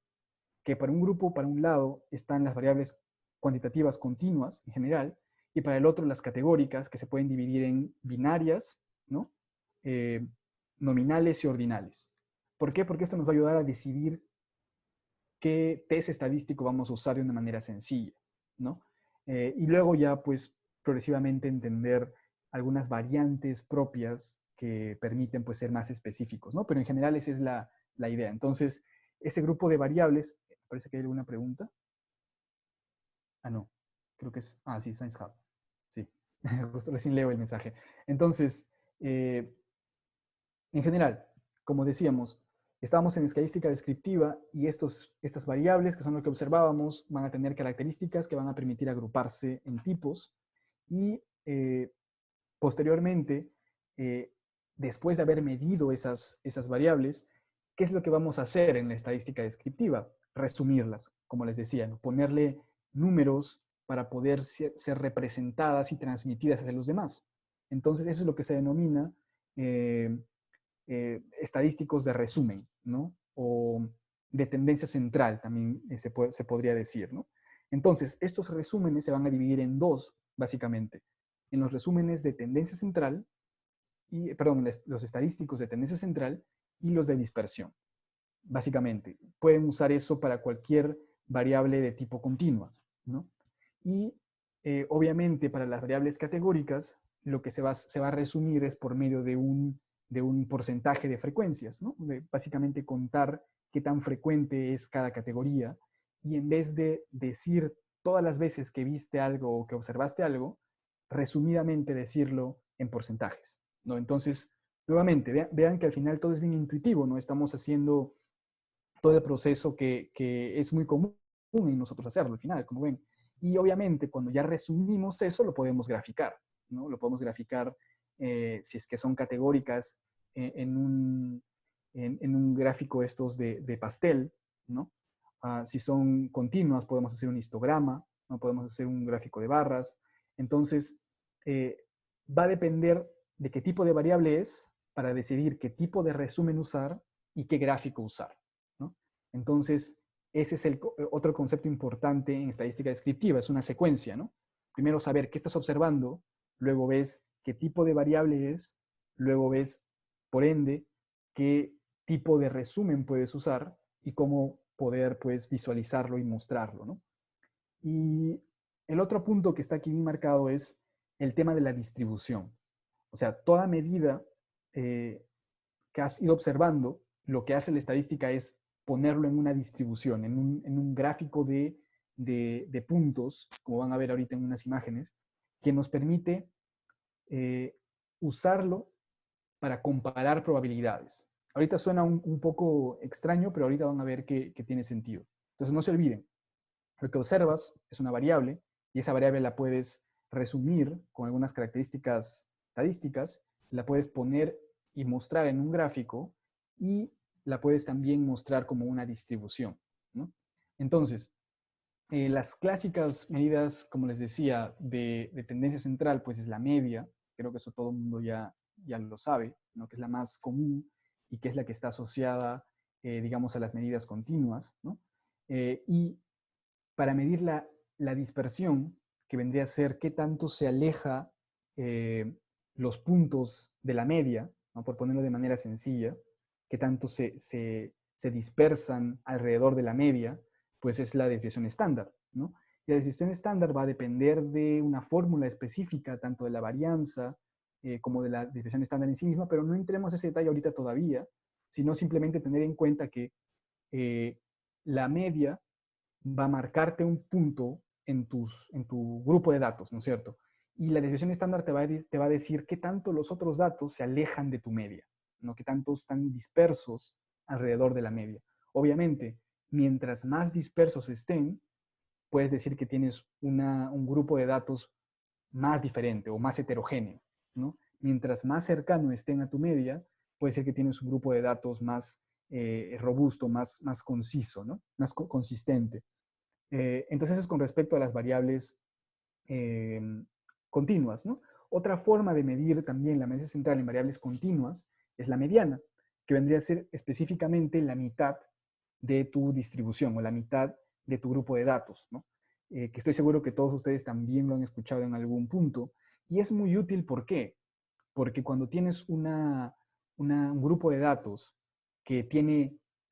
[SPEAKER 1] que para un grupo, para un lado, están las variables cuantitativas continuas en general, y para el otro las categóricas, que se pueden dividir en binarias, ¿no? Eh, nominales y ordinales. ¿Por qué? Porque esto nos va a ayudar a decidir qué test estadístico vamos a usar de una manera sencilla, ¿no? Y luego ya, pues, progresivamente entender algunas variantes propias que permiten, pues, ser más específicos, ¿no? Pero en general esa es la idea. Entonces, ese grupo de variables, parece que hay alguna pregunta. Ah, no, creo que es, sí, Science Hub. Sí, justo recién leo el mensaje. Entonces, en general, como decíamos, estábamos en estadística descriptiva y estas variables, que son lo que observábamos, van a tener características que van a permitir agruparse en tipos y posteriormente, eh, después de haber medido esas variables, ¿qué es lo que vamos a hacer en la estadística descriptiva? Resumirlas, como les decía, ¿no? Ponerle números para poder ser representadas y transmitidas hacia los demás. Entonces, eso es lo que se denomina estadísticos de resumen, ¿no? O de tendencia central, también se podría decir, ¿no? Entonces, estos resúmenes se van a dividir en dos, básicamente. En los resúmenes de tendencia central, perdón, los estadísticos de tendencia central y los de dispersión, básicamente. Pueden usar eso para cualquier variable de tipo continua, ¿no? Y obviamente para las variables categóricas, lo que se va a resumir es por medio de un porcentaje de frecuencias, ¿no? Básicamente contar qué tan frecuente es cada categoría y en vez de decir todas las veces que viste algo o que observaste algo, resumidamente decirlo en porcentajes, ¿no? Entonces, nuevamente, vean que al final todo es bien intuitivo, ¿no? Estamos haciendo todo el proceso que es muy común en nosotros hacerlo al final, como ven. Y obviamente cuando ya resumimos eso, lo podemos graficar, ¿no? Lo podemos graficar si es que son categóricas en un gráfico estos de pastel, ¿no? Si son continuas, podemos hacer un histograma, ¿no? Podemos hacer un gráfico de barras. Entonces, eh, va a depender de qué tipo de variable es para decidir qué tipo de resumen usar y qué gráfico usar, ¿no? Entonces, ese es otro concepto importante en estadística descriptiva, es una secuencia, ¿no? Primero saber qué estás observando, luego ves qué tipo de variable es, luego ves, por ende, qué tipo de resumen puedes usar y cómo poder, pues, visualizarlo y mostrarlo, ¿no? Y el otro punto que está aquí bien marcado es el tema de la distribución. O sea, toda medida que has ido observando, lo que hace la estadística es ponerlo en una distribución, en un gráfico de puntos, como van a ver ahorita en unas imágenes, que nos permite usarlo para comparar probabilidades. Ahorita suena un poco extraño, pero ahorita van a ver que tiene sentido. Entonces no se olviden, lo que observas es una variable y esa variable la puedes resumir con algunas características estadísticas, la puedes poner y mostrar en un gráfico y la puedes también mostrar como una distribución, ¿no? Entonces, las clásicas medidas, como les decía, de tendencia central, pues es la media, creo que eso todo el mundo ya lo sabe, ¿no? Que es la más común y que es la que está asociada, digamos, a las medidas continuas, ¿no? Y para medir la dispersión, que vendría a ser qué tanto se aleja los puntos de la media, ¿no? Por ponerlo de manera sencilla, qué tanto se dispersan alrededor de la media, pues es la desviación estándar, ¿no? Y la desviación estándar va a depender de una fórmula específica, tanto de la varianza como de la desviación estándar en sí misma, pero no entremos a ese detalle ahorita todavía, sino simplemente tener en cuenta que la media va a marcarte un punto en tu grupo de datos, ¿no es cierto? Y la desviación estándar te va a decir qué tanto los otros datos se alejan de tu media, ¿no? Qué tanto están dispersos alrededor de la media. Obviamente, mientras más dispersos estén, puedes decir que tienes un grupo de datos más diferente o más heterogéneo, ¿no? Mientras más cercano estén a tu media, puede ser que tienes un grupo de datos más robusto, más conciso, ¿no? Más consistente. Entonces, eso es con respecto a las variables eh, continuas, ¿no? Otra forma de medir también la medida central en variables continuas es la mediana, que vendría a ser específicamente la mitad de tu distribución o la mitad de tu grupo de datos, ¿no? Que estoy seguro que todos ustedes también lo han escuchado en algún punto. Y es muy útil, ¿por qué? Porque cuando tienes un grupo de datos que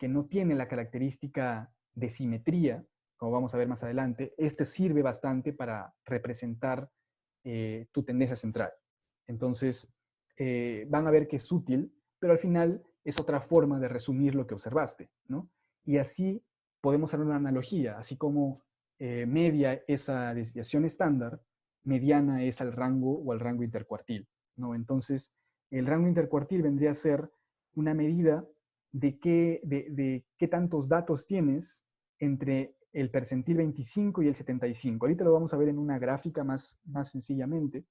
[SPEAKER 1] no tiene la característica de simetría, como vamos a ver más adelante, este sirve bastante para representar tu tendencia central. Entonces, van a ver que es útil, pero al final es otra forma de resumir lo que observaste, ¿no? Y así podemos hacer una analogía, así como media es a desviación estándar, mediana es al rango o al rango intercuartil, ¿no? Entonces, el rango intercuartil vendría a ser una medida de qué tantos datos tienes entre el percentil 25 y el 75. Ahorita lo vamos a ver en una gráfica más sencillamente,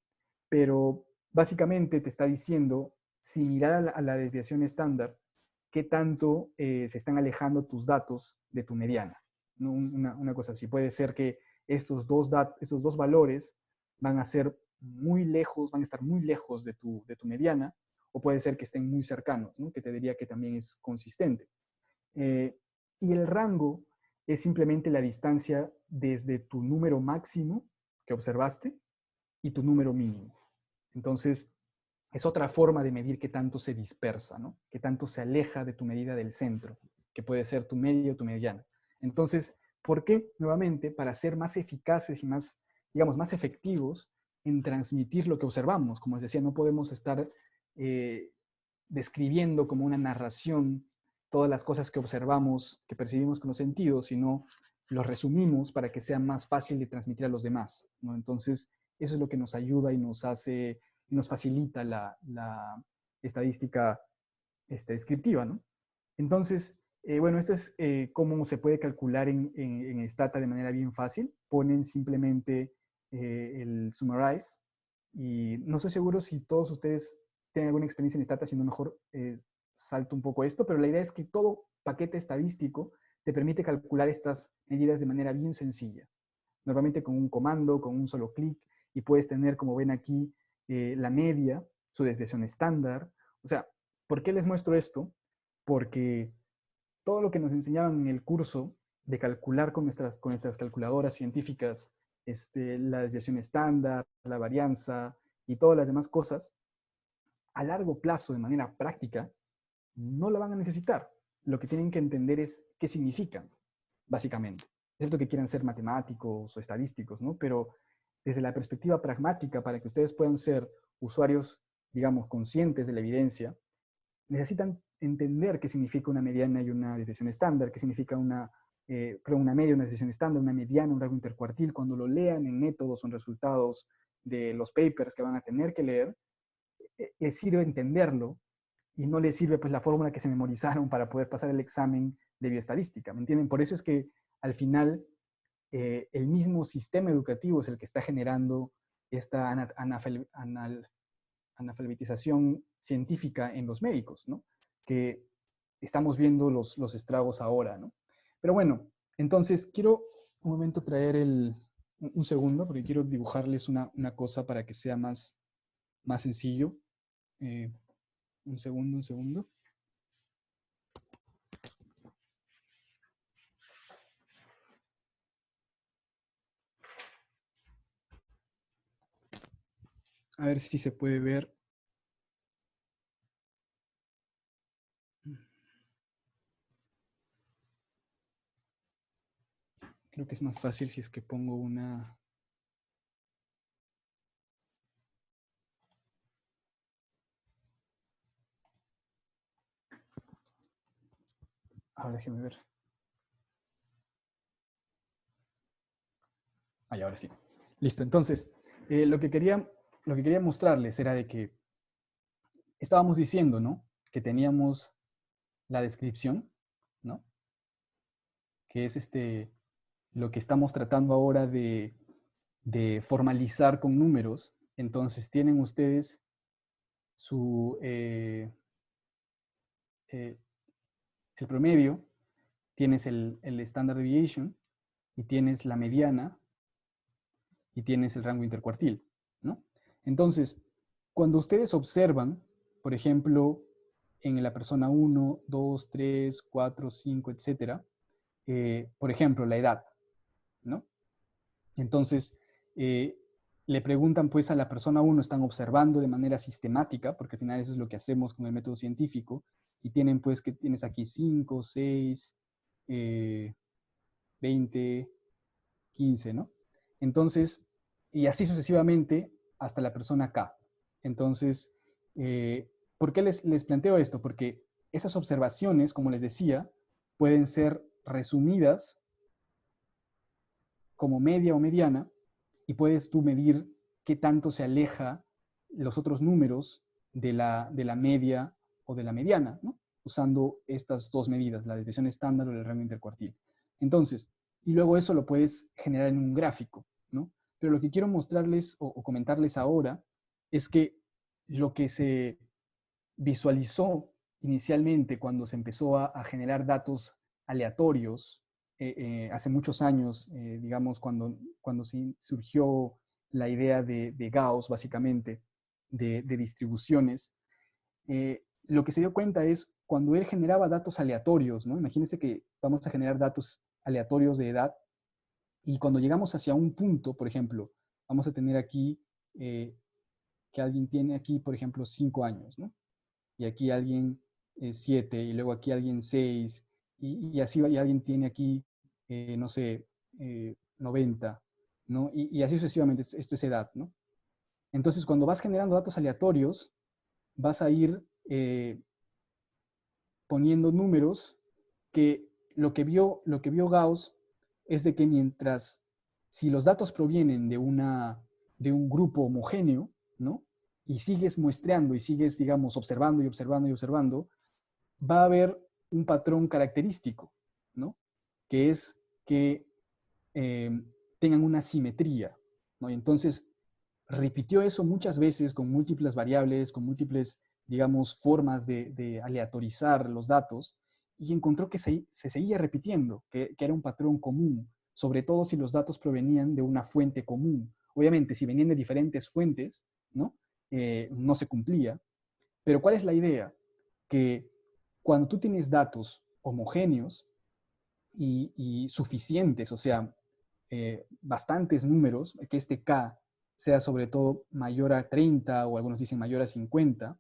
[SPEAKER 1] pero básicamente te está diciendo, si mirar a la desviación estándar, qué tanto se están alejando tus datos de tu mediana, ¿no? Una cosa así. Puede ser que estos dos valores van a ser muy lejos, van a estar muy lejos de tu mediana, o puede ser que estén muy cercanos, ¿no? Que te diría que también es consistente. Eh, y el rango es simplemente la distancia desde tu número máximo que observaste y tu número mínimo. Entonces, es otra forma de medir qué tanto se dispersa, ¿no? Qué tanto se aleja de tu medida del centro, que puede ser tu media o tu mediana. Entonces, ¿por qué? Nuevamente, para ser más eficaces y más, digamos, más efectivos en transmitir lo que observamos. Como les decía, no podemos estar eh, describiendo como una narración todas las cosas que observamos, que percibimos con los sentidos, sino los resumimos para que sea más fácil de transmitir a los demás, ¿no? Entonces, eso es lo que nos ayuda y nos hace, nos facilita la estadística descriptiva, ¿no? Entonces, bueno, esto es cómo se puede calcular en Stata de manera bien fácil. Ponen simplemente el summarize y no estoy seguro si todos ustedes tienen alguna experiencia en Stata, si no mejor salto un poco esto, pero la idea es que todo paquete estadístico te permite calcular estas medidas de manera bien sencilla. Normalmente con un comando, con un solo clic, y puedes tener, como ven aquí, la media, su desviación estándar. O sea, ¿por qué les muestro esto? Porque todo lo que nos enseñaban en el curso de calcular con nuestras calculadoras científicas, la desviación estándar, la varianza y todas las demás cosas, a largo plazo, de manera práctica, no la van a necesitar. Lo que tienen que entender es qué significan, básicamente. Es cierto que quieran ser matemáticos o estadísticos, ¿no? Pero desde la perspectiva pragmática, para que ustedes puedan ser usuarios, digamos, conscientes de la evidencia, necesitan entender qué significa una mediana y una desviación estándar, qué significa una media, una desviación estándar, una mediana, un rango intercuartil. Cuando lo lean en métodos o en resultados de los papers que van a tener que leer, les sirve entenderlo y no les sirve pues la fórmula que se memorizaron para poder pasar el examen de bioestadística, ¿me entienden? Por eso es que al final el mismo sistema educativo es el que está generando esta analfabetización científica en los médicos, ¿no? Que estamos viendo los estragos ahora, ¿no? Pero bueno, entonces quiero un momento traer un segundo, porque quiero dibujarles una cosa para que sea más sencillo. Un segundo, un segundo. A ver si se puede ver. Creo que es más fácil si es que pongo una... Ahora déjenme ver. Ahora sí. Listo, entonces, lo que quería mostrarles era de que estábamos diciendo, ¿no? Que teníamos la descripción, ¿no? Que es lo que estamos tratando ahora de formalizar con números. Entonces tienen ustedes su, el promedio, tienes el standard deviation y tienes la mediana y tienes el rango intercuartil, ¿no? Entonces, cuando ustedes observan, por ejemplo, en la persona 1, 2, 3, 4, 5, etcétera, por ejemplo, la edad, ¿no? Entonces, le preguntan pues a la persona 1, están observando de manera sistemática, porque al final eso es lo que hacemos con el método científico, y tienen pues que tienes aquí 5, 6, 20, 15, ¿no? Entonces, y así sucesivamente hasta la persona K. Entonces, ¿por qué les planteo esto? Porque esas observaciones, como les decía, pueden ser resumidas como media o mediana, y puedes tú medir qué tanto se aleja los otros números de la media o de la mediana, ¿no? Usando estas dos medidas, la desviación estándar o el rango intercuartil. Entonces, y luego eso lo puedes generar en un gráfico, ¿no? Pero lo que quiero mostrarles o comentarles ahora es que lo que se visualizó inicialmente cuando se empezó a generar datos aleatorios hace muchos años, digamos, cuando surgió la idea de Gauss, básicamente, de distribuciones, lo que se dio cuenta es cuando él generaba datos aleatorios, ¿no? Imagínense que vamos a generar datos aleatorios de edad y cuando llegamos hacia un punto, por ejemplo, vamos a tener aquí que alguien tiene aquí, por ejemplo, 5 años, ¿no? Y aquí alguien 7, y luego aquí alguien 6, y así y alguien tiene aquí, no sé, 90, ¿no? Y así sucesivamente, esto es edad, ¿no? Entonces, cuando vas generando datos aleatorios, vas a ir poniendo números que lo que vio Gauss es de que mientras, si los datos provienen de un grupo homogéneo, ¿no? Y sigues muestreando y sigues, digamos, observando y observando y observando, va a haber un patrón característico, ¿no? Que es que eh, tengan una simetría, ¿no? Y entonces repitió eso muchas veces con múltiples variables, con múltiples, digamos, formas de aleatorizar los datos, y encontró que se seguía repitiendo, que era un patrón común, sobre todo si los datos provenían de una fuente común. Obviamente, si venían de diferentes fuentes, ¿no? No se cumplía. Pero ¿cuál es la idea? Que cuando tú tienes datos homogéneos y suficientes, o sea, bastantes números, que este K sea sobre todo mayor a 30 o algunos dicen mayor a 50,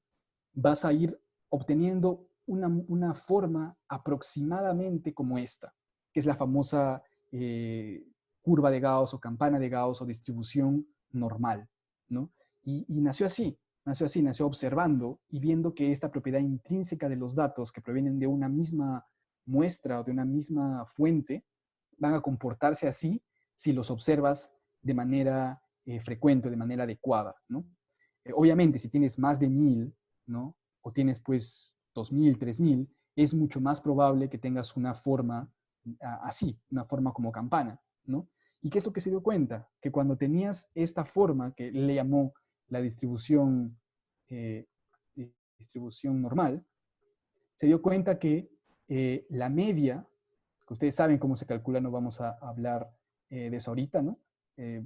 [SPEAKER 1] vas a ir obteniendo una forma aproximadamente como esta, que es la famosa curva de Gauss o campana de Gauss o distribución normal, ¿no? Y nació observando y viendo que esta propiedad intrínseca de los datos que provienen de una misma muestra o de una misma fuente van a comportarse así si los observas de manera frecuente, de manera adecuada, ¿no? Obviamente, si tienes más de 1000, ¿no? o tienes pues 2000, 3000, es mucho más probable que tengas una forma así, una forma como campana, ¿no? ¿Y qué es lo que se dio cuenta? Que cuando tenías esta forma, que le llamó la eh, distribución normal, se dio cuenta que la media, que ustedes saben cómo se calcula, no vamos a hablar de eso ahorita, ¿no? Eh,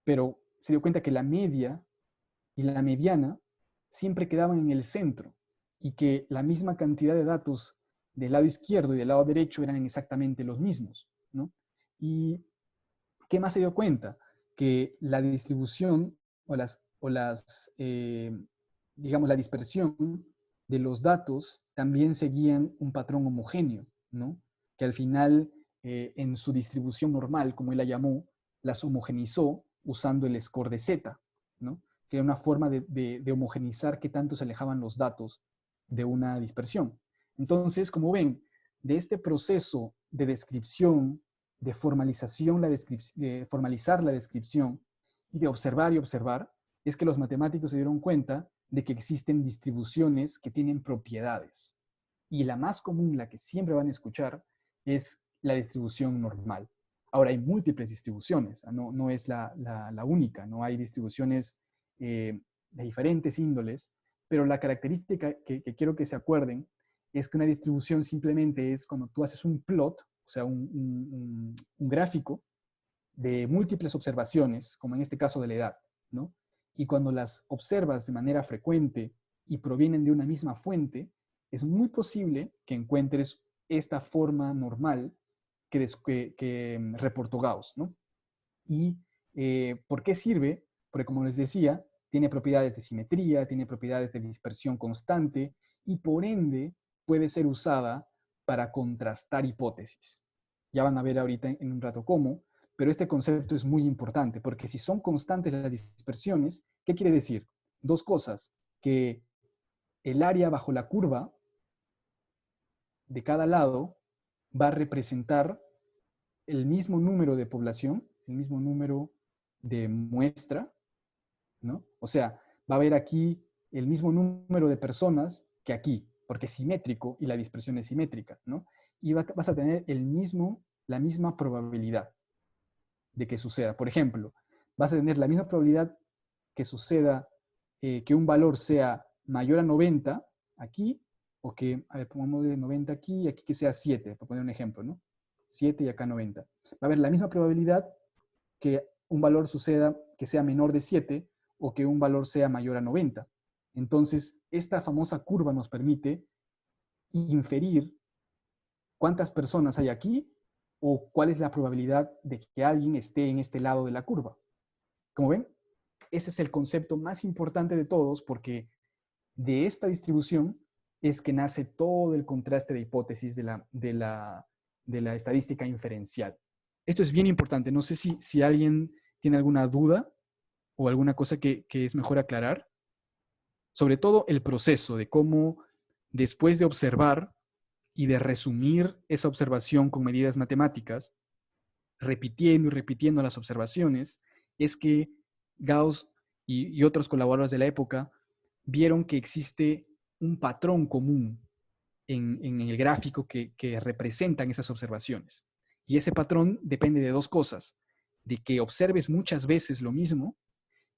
[SPEAKER 1] pero se dio cuenta que la media y la mediana siempre quedaban en el centro y que la misma cantidad de datos del lado izquierdo y del lado derecho eran exactamente los mismos, ¿no? ¿Y qué más se dio cuenta? Que la distribución digamos, la dispersión de los datos también seguían un patrón homogéneo, ¿no? Que al final, en su distribución normal, como él la llamó, las homogenizó usando el score de Z, ¿no? Que era una forma de homogenizar qué tanto se alejaban los datos de una dispersión. Entonces, como ven, de este proceso de descripción, de formalización, de formalizar la descripción y de observar y observar, es que los matemáticos se dieron cuenta de que existen distribuciones que tienen propiedades. Y la más común, la que siempre van a escuchar, es la distribución normal. Ahora, hay múltiples distribuciones, no es la única, no hay distribuciones de diferentes índoles, pero la característica que quiero que se acuerden es que una distribución simplemente es cuando tú haces un plot, o sea, un gráfico de múltiples observaciones, como en este caso de la edad, ¿no? Y cuando las observas de manera frecuente y provienen de una misma fuente, es muy posible que encuentres esta forma normal que reportó Gauss, ¿no? ¿Y por qué sirve? Porque como les decía, tiene propiedades de simetría, tiene propiedades de dispersión constante y por ende puede ser usada para contrastar hipótesis. Ya van a ver ahorita en un rato cómo, pero este concepto es muy importante porque si son constantes las dispersiones, ¿qué quiere decir? Dos cosas, que el área bajo la curva de cada lado va a representar el mismo número de población, el mismo número de muestra, ¿no? O sea, va a haber aquí el mismo número de personas que aquí, porque es simétrico y la dispersión es simétrica, ¿no? Y vas a tener la misma probabilidad de que suceda. Por ejemplo, vas a tener la misma probabilidad que suceda que un valor sea mayor a 90 aquí, o que, a ver, pongamos de 90 aquí y aquí que sea 7, para poner un ejemplo, ¿no? 7 y acá 90. Va a haber la misma probabilidad que un valor suceda que sea menor de 7 o que un valor sea mayor a 90. Entonces, esta famosa curva nos permite inferir cuántas personas hay aquí o cuál es la probabilidad de que alguien esté en este lado de la curva. Como ven, ese es el concepto más importante de todos porque de esta distribución es que nace todo el contraste de hipótesis de la estadística inferencial. Esto es bien importante. No sé si alguien tiene alguna duda o alguna cosa que es mejor aclarar. Sobre todo el proceso de cómo después de observar y de resumir esa observación con medidas matemáticas, repitiendo y repitiendo las observaciones, es que Gauss y otros colaboradores de la época vieron que existe un patrón común en el gráfico que representan esas observaciones. Y ese patrón depende de dos cosas, de que observes muchas veces lo mismo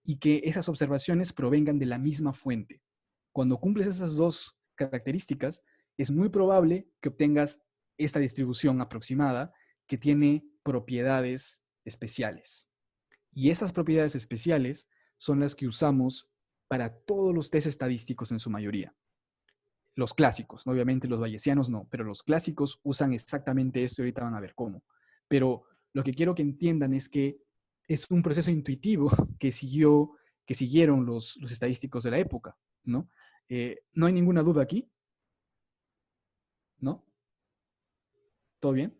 [SPEAKER 1] y que esas observaciones provengan de la misma fuente. Cuando cumples esas dos características, es muy probable que obtengas esta distribución aproximada que tiene propiedades especiales. Y esas propiedades especiales son las que usamos para todos los test estadísticos en su mayoría. Los clásicos, ¿no? Obviamente los bayesianos no, pero los clásicos usan exactamente esto y ahorita van a ver cómo. Pero lo que quiero que entiendan es que es un proceso intuitivo que siguieron los estadísticos de la época, ¿no? ¿No hay ninguna duda aquí? ¿No? ¿Todo bien?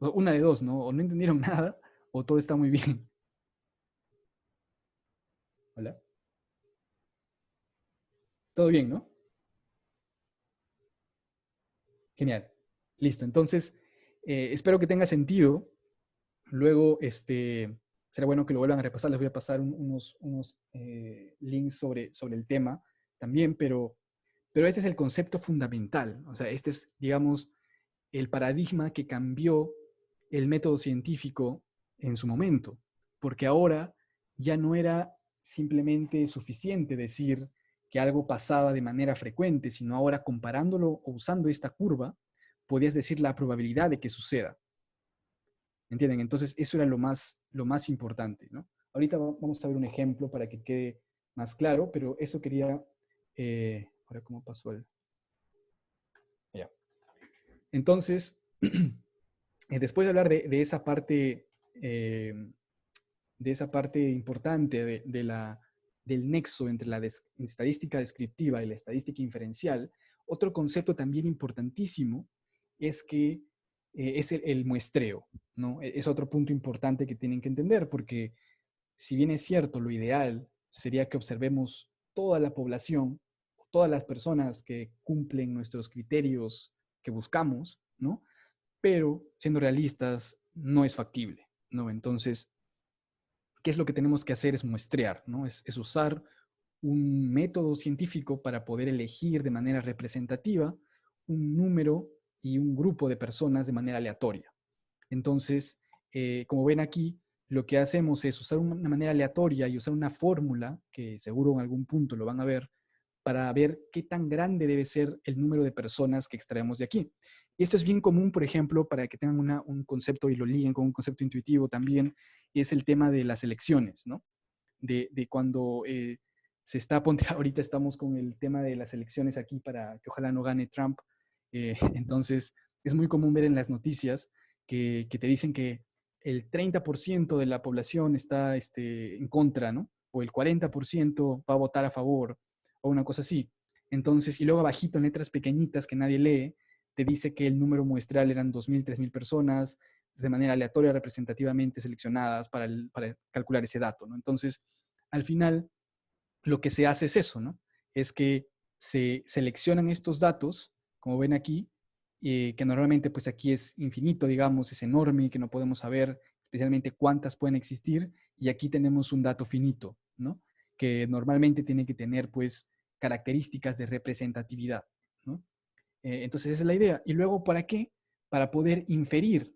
[SPEAKER 1] Una de dos, ¿no? O no entendieron nada o todo está muy bien. Hola. ¿Todo bien, no? Genial. Listo. Entonces, espero que tenga sentido. Luego, será bueno que lo vuelvan a repasar. Les voy a pasar unos links sobre el tema también, pero Pero este es el concepto fundamental. O sea, este es, digamos, el paradigma que cambió el método científico en su momento. Porque ahora ya no era simplemente suficiente decir que algo pasaba de manera frecuente, sino ahora comparándolo o usando esta curva, podías decir la probabilidad de que suceda. ¿Entienden? Entonces, eso era lo más importante, ¿no? Ahorita vamos a ver un ejemplo para que quede más claro, pero eso quería... ahora, ¿cómo pasó el...? Ya. Entonces, después de hablar eh, de esa parte importante del nexo entre la estadística descriptiva y la estadística inferencial, otro concepto también importantísimo es que es el muestreo, ¿no? Es otro punto importante que tienen que entender, porque si bien es cierto, lo ideal sería que observemos toda la población, todas las personas que cumplen nuestros criterios que buscamos, ¿no? Pero siendo realistas, no es factible, ¿no? Entonces, ¿qué es lo que tenemos que hacer? Es muestrear, ¿no? Es usar un método científico para poder elegir de manera representativa un número y un grupo de personas de manera aleatoria. Entonces, como ven aquí, lo que hacemos es usar una manera aleatoria y usar una fórmula, que seguro en algún punto lo van a ver, para ver qué tan grande debe ser el número de personas que extraemos de aquí. Y esto es bien común, por ejemplo, para que tengan un concepto y lo liguen con un concepto intuitivo también, es el tema de las elecciones, ¿no? De cuando se está, ponte, ahorita estamos con el tema de las elecciones aquí para que ojalá no gane Trump. Entonces, es muy común ver en las noticias que te dicen que el 30% de la población está en contra, ¿no? O el 40% va a votar a favor, o una cosa así. Entonces, y luego abajito en letras pequeñitas que nadie lee, te dice que el número muestral eran 2.000, 3.000 personas, de manera aleatoria, representativamente seleccionadas para calcular ese dato, ¿no? Entonces, al final, lo que se hace es eso, ¿no? Es que se seleccionan estos datos, como ven aquí, que normalmente pues aquí es infinito, digamos, es enorme, que no podemos saber especialmente cuántas pueden existir, y aquí tenemos un dato finito, ¿no? Que normalmente tiene que tener pues características de representatividad, ¿no? Entonces esa es la idea. Y luego, ¿para qué? Para poder inferir,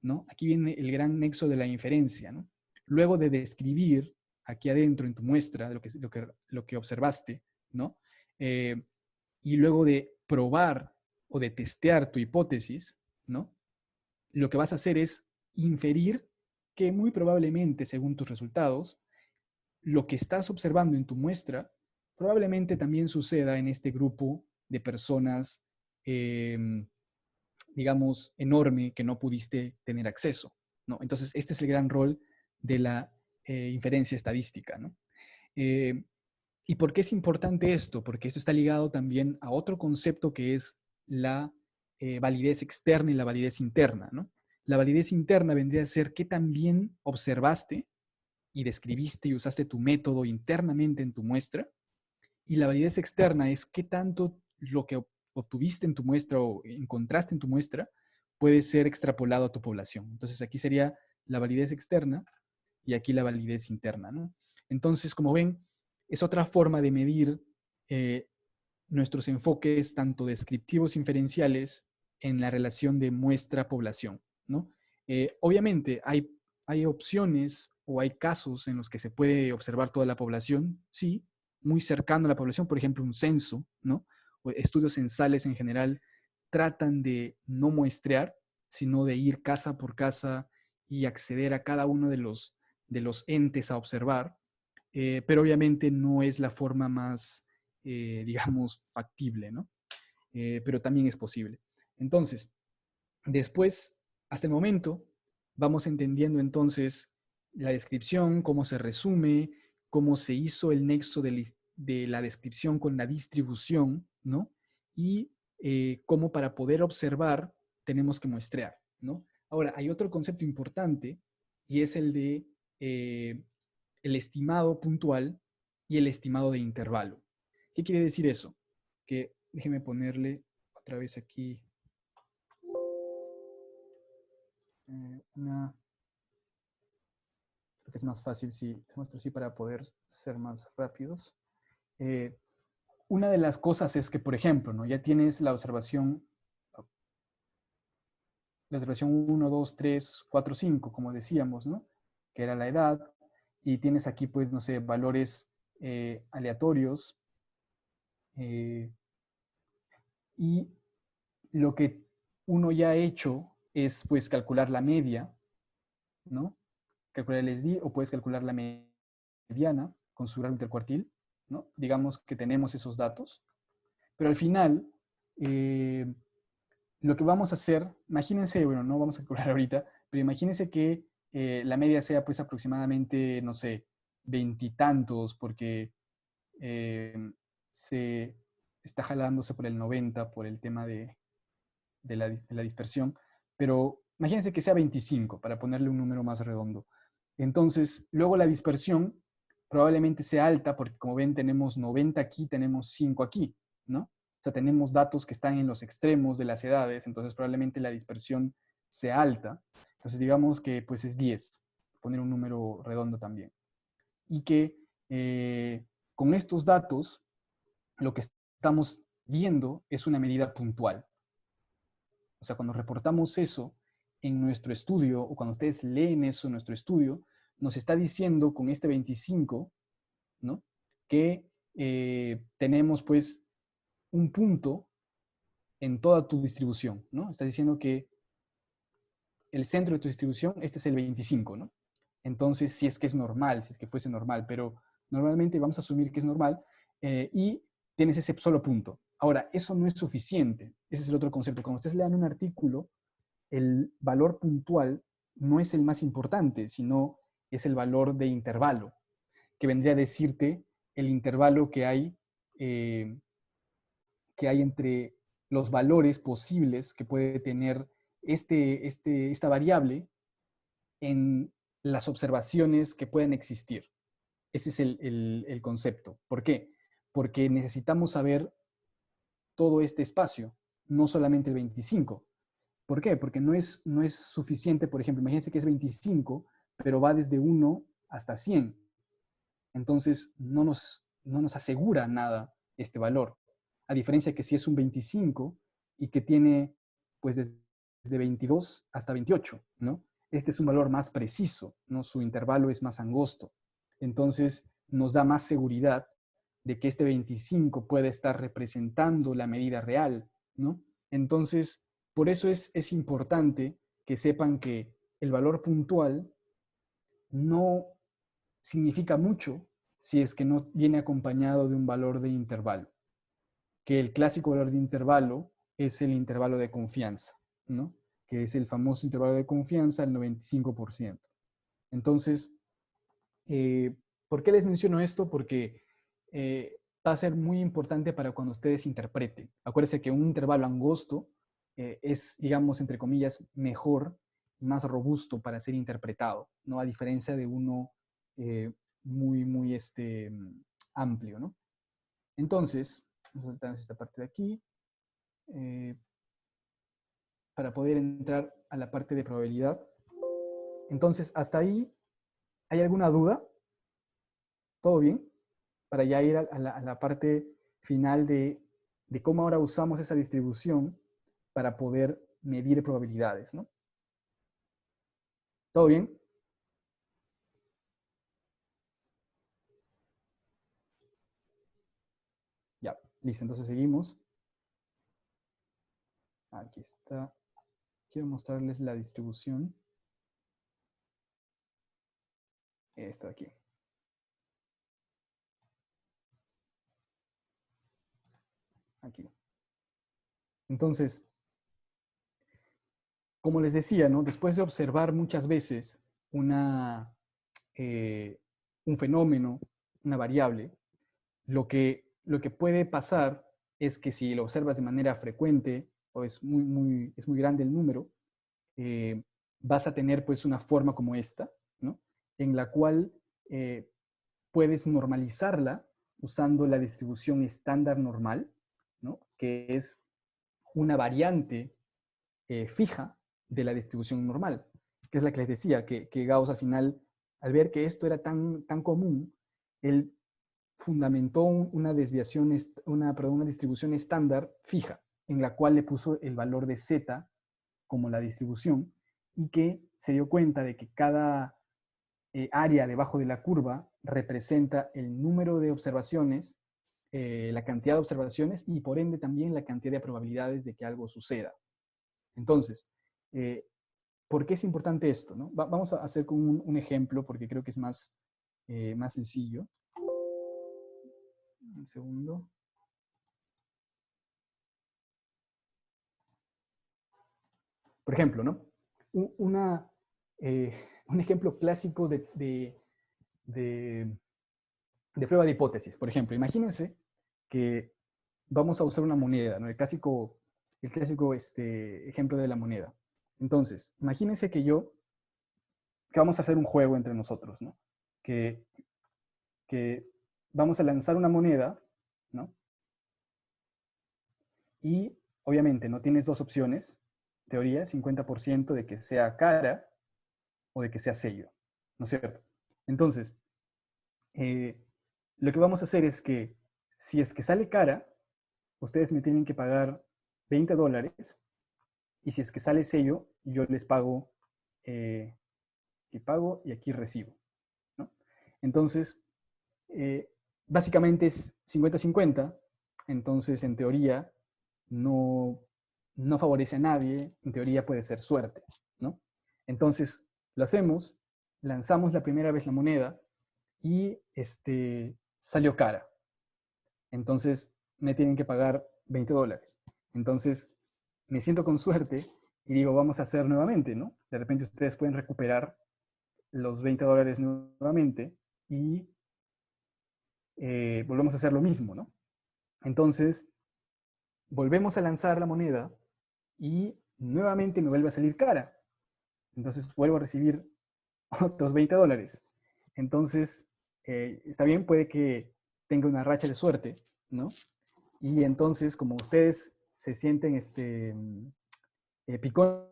[SPEAKER 1] ¿no? Aquí viene el gran nexo de la inferencia, ¿no? Luego de describir aquí adentro en tu muestra de lo que observaste, ¿no? Eh, y luego de probar o de testear tu hipótesis, ¿no? Lo que vas a hacer es inferir que muy probablemente, según tus resultados, lo que estás observando en tu muestra probablemente también suceda en este grupo de personas digamos, enorme que no pudiste tener acceso, ¿no? Entonces, este es el gran rol de la inferencia estadística, ¿no? Eh, ¿Y por qué es importante esto? Porque esto está ligado también a otro concepto que es la validez externa y la validez interna, ¿no? La validez interna vendría a ser qué tan bien observaste y describiste y usaste tu método internamente en tu muestra, y la validez externa es qué tanto lo que obtuviste en tu muestra o encontraste en tu muestra puede ser extrapolado a tu población. Entonces aquí sería la validez externa y aquí la validez interna, ¿no? Entonces, como ven, es otra forma de medir eh, nuestros enfoques, tanto descriptivos inferenciales, en la relación de muestra-población, ¿no? Obviamente, hay opciones o hay casos en los que se puede observar toda la población, sí, muy cercano a la población, por ejemplo, un censo, ¿no? O estudios censales en general tratan de no muestrear, sino de ir casa por casa y acceder a cada uno de los entes a observar, pero obviamente no es la forma más, digamos, factible, ¿no? Pero también es posible. Entonces, después, hasta el momento, vamos entendiendo entonces la descripción, cómo se resume, cómo se hizo el nexo de la descripción con la distribución, ¿no? Y cómo para poder observar tenemos que muestrear, ¿no? Ahora, hay otro concepto importante y es el de el estimado puntual y el estimado de intervalo. ¿Qué quiere decir eso? Que déjeme ponerle otra vez aquí una, creo que es más fácil si muestro así para poder ser más rápidos. Eh, una de las cosas es que, por ejemplo, ¿no? Ya tienes la observación 1, 2, 3, 4, 5, como decíamos, ¿no? Que era la edad, y tienes aquí, pues, no sé, valores aleatorios, eh, y lo que uno ya ha hecho es, pues, calcular la media, ¿no? Calcular el SD, o puedes calcular la mediana con su grado intercuartil, ¿no? Digamos que tenemos esos datos, pero al final, lo que vamos a hacer, imagínense, bueno, no vamos a calcular ahorita, pero imagínense que la media sea pues aproximadamente, no sé, veintitantos, porque se está jalándose por el 90 por el tema de la dispersión, pero imagínense que sea 25, para ponerle un número más redondo. Entonces, luego la dispersión probablemente sea alta, porque como ven tenemos 90 aquí, tenemos 5 aquí, ¿no? O sea, tenemos datos que están en los extremos de las edades, entonces probablemente la dispersión sea alta. Entonces digamos que pues es 10, poner un número redondo también. Y que con estos datos lo que estamos viendo es una medida puntual. O sea, cuando reportamos eso en nuestro estudio, o cuando ustedes leen eso en nuestro estudio, nos está diciendo con este 25, ¿no? Que tenemos pues un punto en toda tu distribución, ¿no? Está diciendo que el centro de tu distribución, este es el 25, ¿no? Entonces, si es que es normal, si es que fuese normal, pero normalmente vamos a asumir que es normal, y tienes ese solo punto. Ahora, eso no es suficiente. Ese es el otro concepto. Cuando ustedes lean un artículo, el valor puntual no es el más importante, sino es el valor de intervalo, que vendría a decirte el intervalo eh, que hay entre los valores posibles que puede tener esta variable en las observaciones que pueden existir. Ese es el concepto. ¿Por qué? Porque necesitamos saber todo este espacio, no solamente el 25. ¿Por qué? Porque no es suficiente, por ejemplo, imagínense que es 25, pero va desde 1 hasta 100. Entonces, no nos asegura nada este valor. A diferencia que si es un 25 y que tiene, pues, desde 22 hasta 28, ¿no? Este es un valor más preciso, ¿no? Su intervalo es más angosto. Entonces, nos da más seguridad de que este 25 puede estar representando la medida real, ¿no? Entonces, por eso es importante que sepan que el valor puntual no significa mucho si es que no viene acompañado de un valor de intervalo, que el clásico valor de intervalo es el intervalo de confianza, ¿no? Que es el famoso intervalo de confianza, el 95%. Entonces, ¿por qué les menciono esto? Porque va a ser muy importante para cuando ustedes interpreten. Acuérdense que un intervalo angosto es, digamos, entre comillas, mejor, más robusto para ser interpretado, ¿no? A diferencia de uno eh, muy amplio, ¿no? Entonces, vamos a saltar esta parte de aquí eh, para poder entrar a la parte de probabilidad. Entonces, hasta ahí, ¿hay alguna duda? ¿Todo bien? Para ya ir a la parte final de cómo ahora usamos esa distribución para poder medir probabilidades, ¿no? ¿Todo bien? Ya, listo, entonces seguimos. Aquí está. Quiero mostrarles la distribución. Esta de aquí. Aquí. Entonces, como les decía, ¿no? Después de observar muchas veces una, eh, un fenómeno, una variable, lo que puede pasar es que si lo observas de manera frecuente o es muy grande el número, vas a tener pues una forma como esta, ¿no? En la cual puedes normalizarla usando la distribución estándar normal, ¿no? Que es una variante fija de la distribución normal, que es la que les decía, que Gauss al final, al ver que esto era tan común, él fundamentó una desviación, una distribución estándar fija, en la cual le puso el valor de z como la distribución, y que se dio cuenta de que cada área debajo de la curva representa el número de observaciones, la cantidad de observaciones y por ende también la cantidad de probabilidades de que algo suceda. Entonces, ¿por qué es importante esto? ¿No? Vamos a hacer con un ejemplo porque creo que es más sencillo. Un segundo. Por ejemplo, ¿no? Una, un ejemplo clásico de prueba de hipótesis. Por ejemplo, imagínense que vamos a usar una moneda, ¿no? El clásico ejemplo de la moneda. Entonces, imagínense que vamos a hacer un juego entre nosotros, ¿no? Que, que vamos a lanzar una moneda, ¿no? Y obviamente no tienes dos opciones, teoría, 50% de que sea cara o de que sea sello, ¿no es cierto? Entonces, lo que vamos a hacer es que si es que sale cara, ustedes me tienen que pagar $20 y si es que sale sello, yo les pago, y pago y aquí recibo, ¿no? Entonces, eh, básicamente es 50-50, entonces en teoría no, no favorece a nadie, en teoría puede ser suerte, ¿no? Entonces, lo hacemos, lanzamos la primera vez la moneda y salió cara. Entonces, me tienen que pagar $20. Entonces, me siento con suerte y digo, vamos a hacer nuevamente, ¿no? De repente ustedes pueden recuperar los $20 nuevamente y volvemos a hacer lo mismo, ¿no? Entonces, volvemos a lanzar la moneda y nuevamente me vuelve a salir cara. Entonces, vuelvo a recibir otros $20. Entonces, está bien, puede que tenga una racha de suerte, ¿no? Y entonces, como ustedes se sienten picón,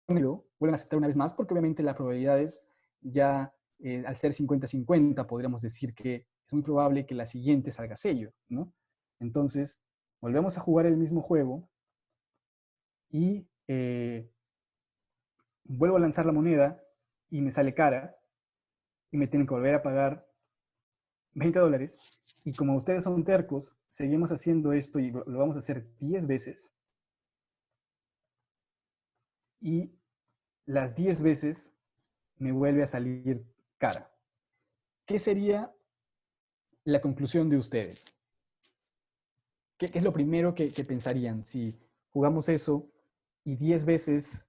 [SPEAKER 1] vuelven a aceptar una vez más, porque obviamente las probabilidades ya, al ser 50-50, podríamos decir que es muy probable que la siguiente salga sello, ¿no? Entonces, volvemos a jugar el mismo juego y vuelvo a lanzar la moneda y me sale cara y me tienen que volver a pagar $20. Y como ustedes son tercos, seguimos haciendo esto y lo vamos a hacer 10 veces. Y las 10 veces me vuelve a salir cara. ¿Qué sería la conclusión de ustedes? ¿Qué es lo primero que pensarían si jugamos eso y 10 veces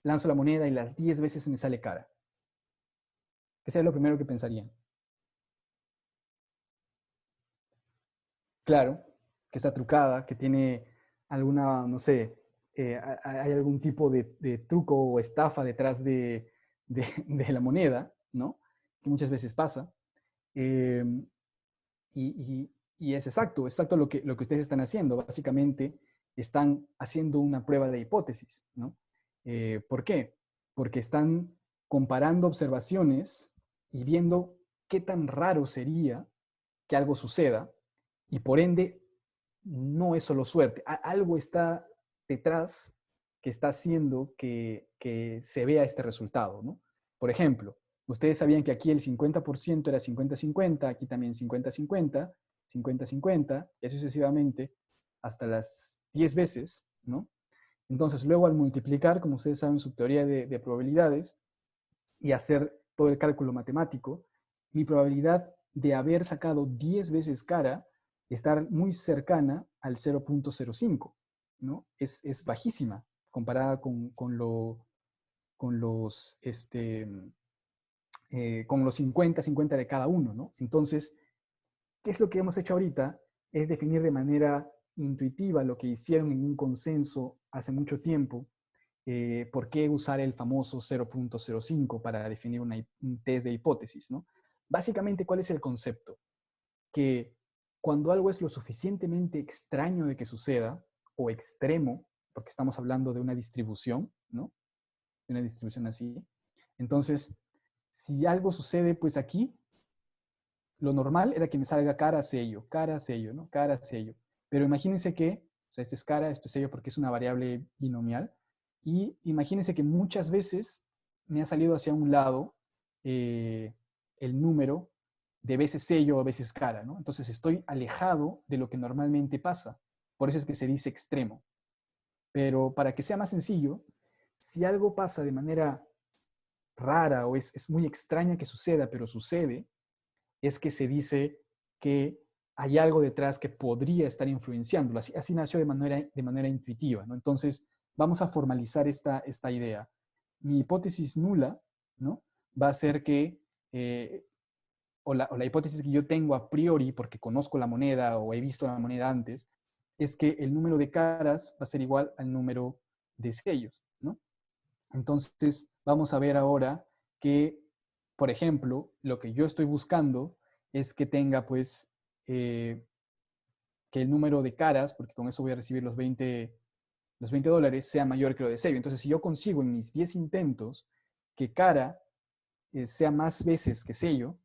[SPEAKER 1] lanzo la moneda y las 10 veces me sale cara? ¿Qué sería lo primero que pensarían? Claro, que está trucada, que tiene alguna, no sé, hay algún tipo de truco o estafa detrás de la moneda, ¿no? Que muchas veces pasa. Eh, y es exacto lo que ustedes están haciendo. Básicamente están haciendo una prueba de hipótesis, ¿no? ¿Por qué? Porque están comparando observaciones y viendo qué tan raro sería que algo suceda y por ende no es solo suerte. Algo está detrás que está haciendo que se vea este resultado, ¿no? Por ejemplo, ustedes sabían que aquí el 50% era 50-50, aquí también 50-50, 50-50, y así sucesivamente hasta las 10 veces, ¿no? Entonces, luego al multiplicar, como ustedes saben, su teoría de probabilidades y hacer todo el cálculo matemático, mi probabilidad de haber sacado 10 veces cara estar muy cercana al 0.05, ¿no? Es bajísima comparada con los 50-50 de cada uno, ¿no? Entonces, ¿qué es lo que hemos hecho ahorita? Es definir de manera intuitiva lo que hicieron en un consenso hace mucho tiempo. ¿Por qué usar el famoso 0.05 para definir un test de hipótesis, ¿no? Básicamente, ¿cuál es el concepto? Que cuando algo es lo suficientemente extraño de que suceda, o extremo, porque estamos hablando de una distribución, ¿no? De una distribución así. Entonces, si algo sucede, pues aquí, lo normal era que me salga cara, sello, ¿no? Cara, sello. Pero imagínense que, o sea, esto es cara, esto es sello porque es una variable binomial. Y imagínense que muchas veces me ha salido hacia un lado eh, el número de veces sello o veces cara, ¿no? Entonces estoy alejado de lo que normalmente pasa. Por eso es que se dice extremo. Pero para que sea más sencillo, si algo pasa de manera rara o es muy extraña que suceda, pero sucede, es que se dice que hay algo detrás que podría estar influenciándolo. Así nació de manera intuitiva, ¿no? Entonces, vamos a formalizar esta idea. Mi hipótesis nula, ¿no? Va a ser que, o la hipótesis que yo tengo a priori, porque conozco la moneda o he visto la moneda antes, es que el número de caras va a ser igual al número de sellos, ¿no? Entonces, vamos a ver ahora que, por ejemplo, lo que yo estoy buscando es que tenga, pues, que el número de caras, porque con eso voy a recibir los 20 dólares, sea mayor que lo de sello. Entonces, si yo consigo en mis 10 intentos que cara sea más veces que sello,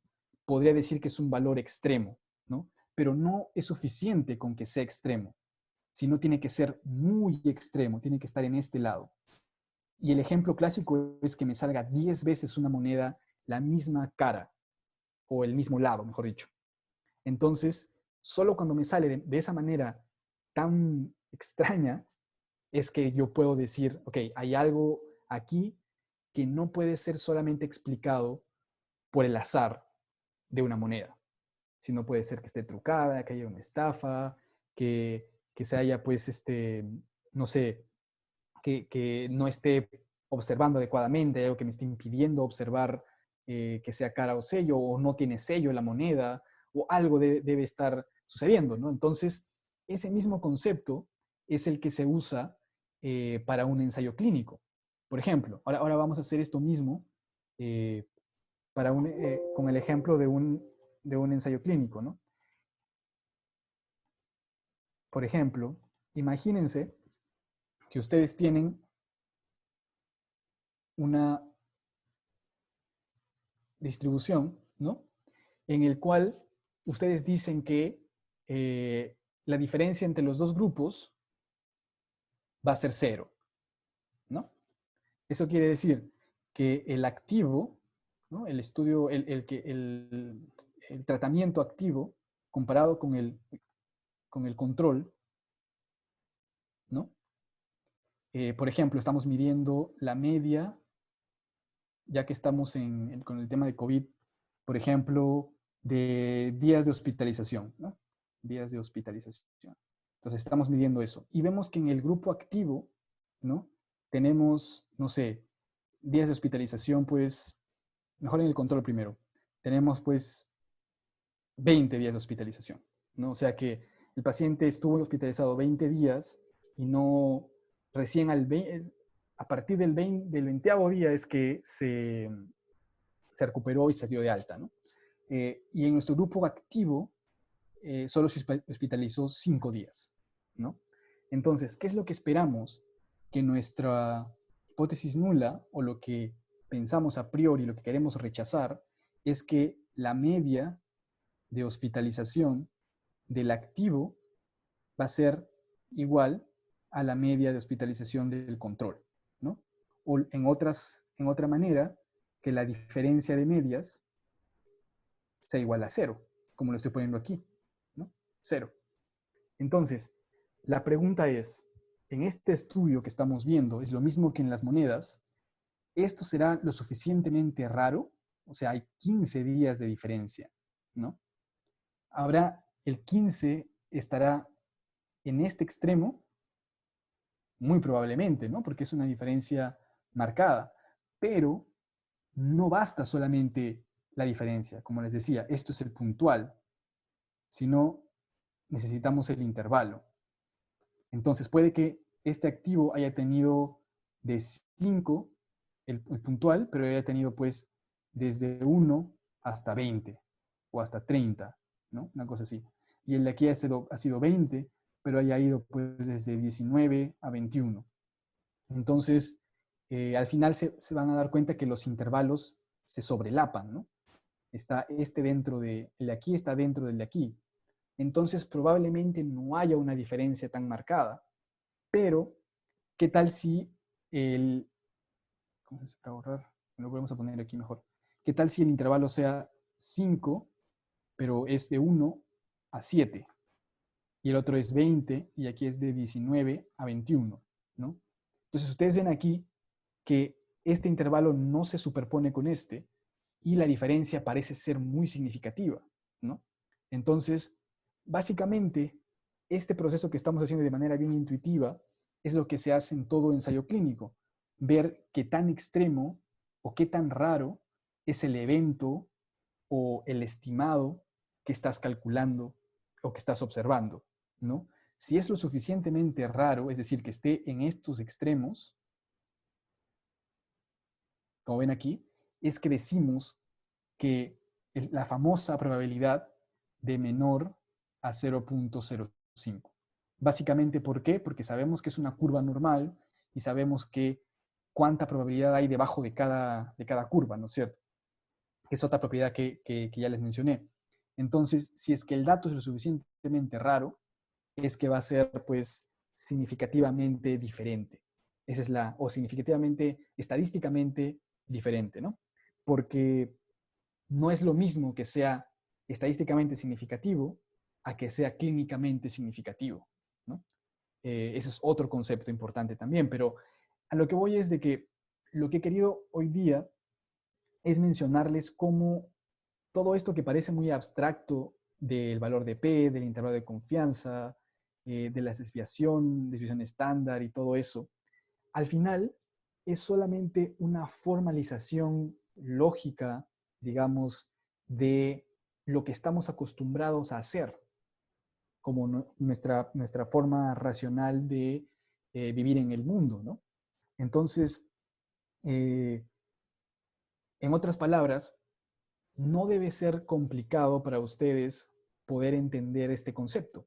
[SPEAKER 1] podría decir que es un valor extremo, ¿no? Pero no es suficiente con que sea extremo, sino tiene que ser muy extremo, tiene que estar en este lado. Y el ejemplo clásico es que me salga 10 veces una moneda la misma cara, o el mismo lado, mejor dicho. Entonces, solo cuando me sale de esa manera tan extraña, es que yo puedo decir, ok, hay algo aquí que no puede ser solamente explicado por el azar de una moneda, sino puede ser que esté trucada, que haya una estafa, que se haya, pues, no sé, que no esté observando adecuadamente, hay algo que me esté impidiendo observar que sea cara o sello, o no tiene sello la moneda, o algo debe estar sucediendo, ¿no? Entonces, ese mismo concepto es el que se usa para un ensayo clínico. Por ejemplo, ahora vamos a hacer esto mismo eh, con el ejemplo de un ensayo clínico, ¿no? Por ejemplo, imagínense que ustedes tienen una distribución, ¿no? En el cual ustedes dicen que la diferencia entre los dos grupos va a ser cero, ¿no? Eso quiere decir que el activo, ¿no? El estudio, el tratamiento activo comparado con el control, ¿no? Por ejemplo, estamos midiendo la media, ya que estamos con el tema de COVID, por ejemplo, de días de hospitalización, ¿no? Días de hospitalización. Entonces estamos midiendo eso. Y vemos que en el grupo activo, ¿no? Tenemos, no sé, días de hospitalización, pues, mejor en el control primero. Tenemos, pues, 20 días de hospitalización, ¿no? O sea que el paciente estuvo hospitalizado 20 días y no, recién a partir del 20º día es que se recuperó y se dio de alta, ¿no? Y en nuestro grupo activo solo se hospitalizó 5 días, ¿no? Entonces, ¿qué es lo que esperamos? Que nuestra hipótesis nula, o lo que pensamos a priori, lo que queremos rechazar, es que la media de hospitalización del activo va a ser igual a la media de hospitalización del control, ¿no? O en otra manera, que la diferencia de medias sea igual a cero, como lo estoy poniendo aquí, ¿no? Cero. Entonces, la pregunta es, en este estudio que estamos viendo, es lo mismo que en las monedas, ¿esto será lo suficientemente raro? O sea, hay 15 días de diferencia, ¿no? Habrá, el 15 estará en este extremo, muy probablemente, ¿no? Porque es una diferencia marcada, pero no basta solamente la diferencia, como les decía, esto es el puntual, sino necesitamos el intervalo. Entonces puede que este activo haya tenido de 5 el puntual, pero haya tenido pues desde 1 hasta 20 o hasta 30, ¿no? Una cosa así. Y el de aquí ha sido 20, pero haya ido pues desde 19 a 21. Entonces, al final se van a dar cuenta que los intervalos se sobrelapan, ¿no? está este dentro de, el de aquí está dentro del de aquí. Entonces probablemente no haya una diferencia tan marcada. Pero, ¿qué tal si el, ¿cómo se hace para borrar? Lo volvemos a poner aquí mejor. ¿Qué tal si el intervalo sea 5, pero es de 1 a 7? Y el otro es 20, y aquí es de 19 a 21, ¿no? Entonces ustedes ven aquí que este intervalo no se superpone con este, y la diferencia parece ser muy significativa, ¿no? Entonces, básicamente, este proceso que estamos haciendo de manera bien intuitiva es lo que se hace en todo ensayo clínico, ver qué tan extremo o qué tan raro es el evento o el estimado que estás calculando o que estás observando, ¿no? Si es lo suficientemente raro, es decir, que esté en estos extremos, como ven aquí, es que decimos que la famosa probabilidad de menor a 0.05. Básicamente, ¿por qué? Porque sabemos que es una curva normal y sabemos que cuánta probabilidad hay debajo de cada curva, ¿no es cierto? Es otra propiedad que ya les mencioné. Entonces, si es que el dato es lo suficientemente raro, es que va a ser, pues, significativamente diferente. Esa es la, o significativamente, estadísticamente diferente, ¿no? Porque no es lo mismo que sea estadísticamente significativo a que sea clínicamente significativo, ¿no? Ese es otro concepto importante también, pero a lo que voy es de que lo que he querido hoy día es mencionarles cómo todo esto que parece muy abstracto del valor de P, del intervalo de confianza, de la desviación estándar y todo eso, al final es solamente una formalización lógica, digamos, de lo que estamos acostumbrados a hacer, como nuestra forma racional de vivir en el mundo, ¿no? Entonces, eh, en otras palabras, no debe ser complicado para ustedes poder entender este concepto.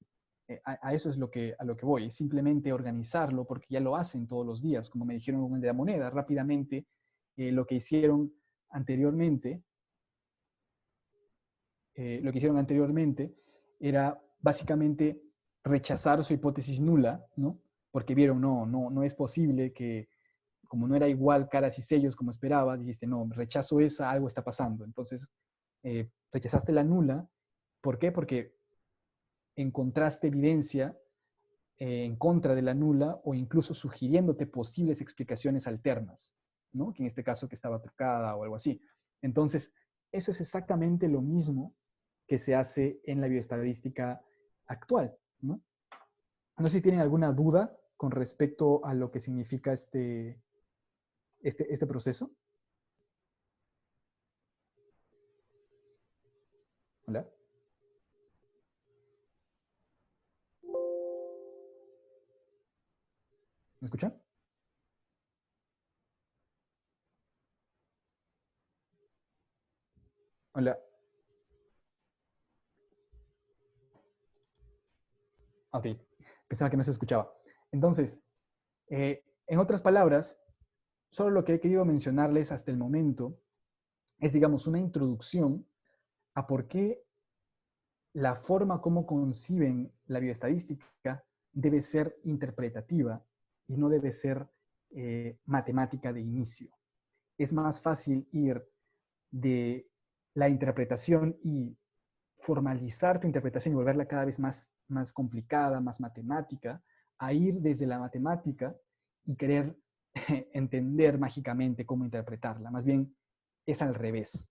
[SPEAKER 1] A eso es a lo que voy, es simplemente organizarlo porque ya lo hacen todos los días, como me dijeron con el de la moneda, rápidamente lo que hicieron anteriormente, era básicamente rechazar su hipótesis nula, ¿no? Porque vieron, no es posible que, como no era igual caras y sellos como esperabas, dijiste, no, rechazo esa, algo está pasando. Entonces, rechazaste la nula. ¿Por qué? Porque encontraste evidencia en contra de la nula o incluso sugiriéndote posibles explicaciones alternas, ¿no? Que en este caso que estaba trucada o algo así. Entonces, eso es exactamente lo mismo que se hace en la bioestadística actual, ¿no? No sé si tienen alguna duda con respecto a lo que significa este proceso. ¿Hola? ¿Me escuchan? Hola. Ok, pensaba que no se escuchaba. Entonces, en otras palabras, solo lo que he querido mencionarles hasta el momento es, digamos, una introducción a por qué la forma como conciben la bioestadística debe ser interpretativa y no debe ser matemática de inicio. Es más fácil ir de la interpretación y formalizar tu interpretación y volverla cada vez más complicada, más matemática, a ir desde la matemática y querer entender mágicamente cómo interpretarla. Más bien es al revés.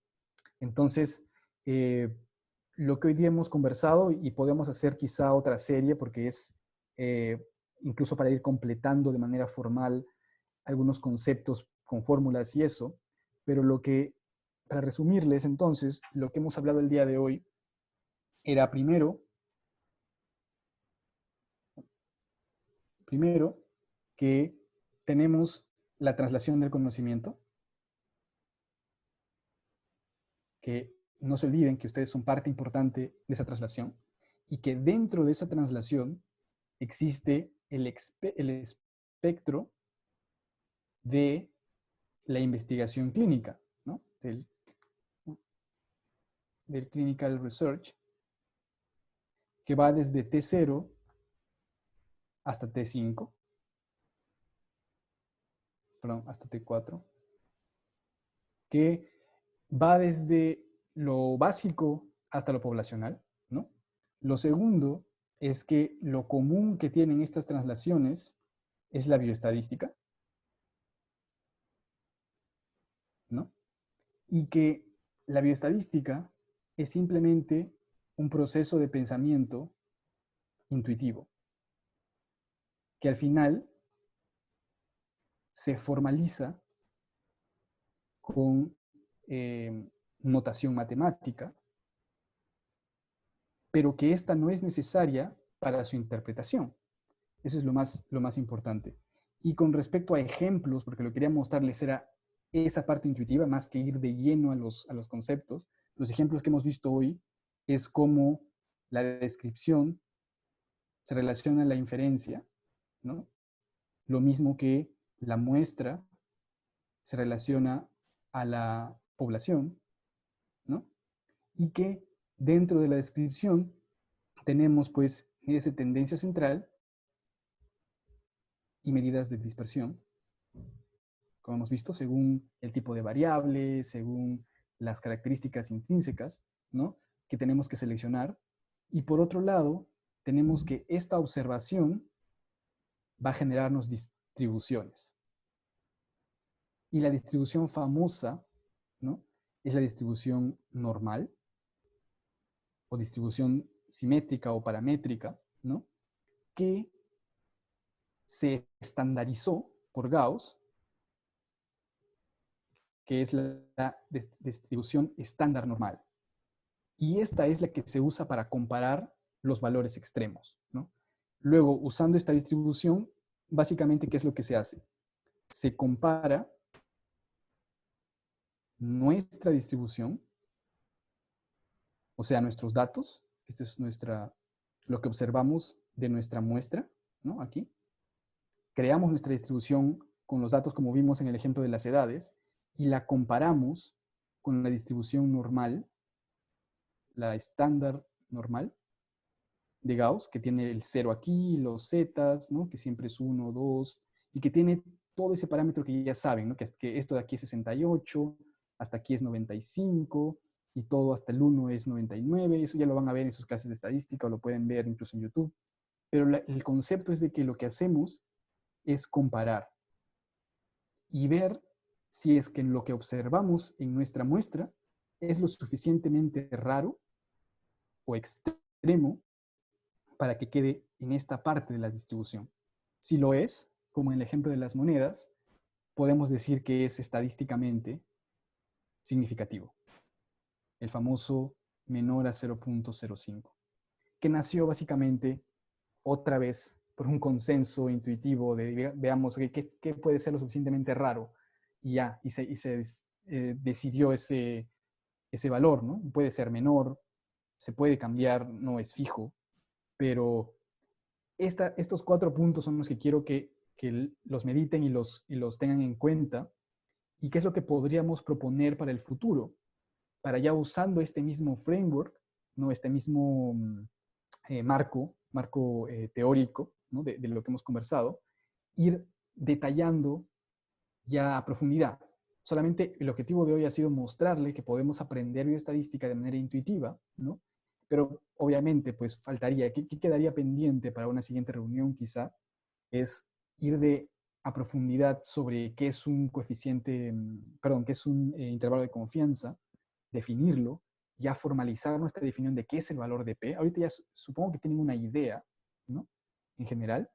[SPEAKER 1] Entonces, lo que hoy día hemos conversado, y podemos hacer quizá otra serie, porque es incluso para ir completando de manera formal algunos conceptos con fórmulas y eso, pero para resumirles entonces, lo que hemos hablado el día de hoy era primero que tenemos la traslación del conocimiento, que no se olviden que ustedes son parte importante de esa traslación y que dentro de esa traslación existe el espectro de la investigación clínica, ¿no? del Clinical Research, que va desde T0 hasta T5, perdón, hasta T4, que va desde lo básico hasta lo poblacional, ¿no? Lo segundo es que lo común que tienen estas traslaciones es la bioestadística, ¿no? Y que la bioestadística es simplemente un proceso de pensamiento intuitivo, que al final se formaliza con notación matemática, pero que esta no es necesaria para su interpretación. Eso es lo más importante. Y con respecto a ejemplos, porque lo que quería mostrarles era esa parte intuitiva, más que ir de lleno a los conceptos, los ejemplos que hemos visto hoy es cómo la descripción se relaciona a la inferencia, ¿no? Lo mismo que la muestra se relaciona a la población, ¿no? Y que dentro de la descripción tenemos pues medidas de tendencia central y medidas de dispersión, como hemos visto, según el tipo de variable, según las características intrínsecas, ¿no? Que tenemos que seleccionar. Y por otro lado, tenemos que esta observación va a generarnos distribuciones. Y la distribución famosa, ¿no? Es la distribución normal o distribución simétrica o paramétrica, ¿no? Que se estandarizó por Gauss, que es la distribución estándar normal. Y esta es la que se usa para comparar los valores extremos, ¿no? Luego, usando esta distribución, básicamente, ¿qué es lo que se hace? Se compara nuestra distribución, o sea, nuestros datos, esto es lo que observamos de nuestra muestra, ¿no? Aquí. Creamos nuestra distribución con los datos como vimos en el ejemplo de las edades y la comparamos con la distribución normal, la estándar normal de Gauss, que tiene el 0 aquí, los zetas, ¿no? Que siempre es 1, 2, y que tiene todo ese parámetro que ya saben, ¿no? Que esto de aquí es 68, hasta aquí es 95, y todo hasta el 1 es 99, eso ya lo van a ver en sus clases de estadística, o lo pueden ver incluso en YouTube. Pero el concepto es de que lo que hacemos es comparar y ver si es que lo que observamos en nuestra muestra es lo suficientemente raro o extremo para que quede en esta parte de la distribución. Si lo es, como en el ejemplo de las monedas, podemos decir que es estadísticamente significativo. El famoso menor a 0.05, que nació básicamente otra vez por un consenso intuitivo de veamos qué puede ser lo suficientemente raro y ya, y se decidió ese valor, ¿no? Puede ser menor, se puede cambiar, no es fijo, pero estos 4 puntos son los que quiero que los mediten y los tengan en cuenta. ¿Y qué es lo que podríamos proponer para el futuro? Para ya usando este mismo framework, ¿no? Este mismo marco teórico, ¿no? de lo que hemos conversado, ir detallando ya a profundidad. Solamente el objetivo de hoy ha sido mostrarle que podemos aprender bioestadística de manera intuitiva, ¿no? Pero obviamente, pues faltaría, ¿qué quedaría pendiente para una siguiente reunión quizá? Es ir a profundidad sobre qué es un coeficiente, perdón, qué es un intervalo de confianza, definirlo, ya formalizar nuestra definición de qué es el valor de P. Ahorita ya supongo que tienen una idea, ¿no? En general.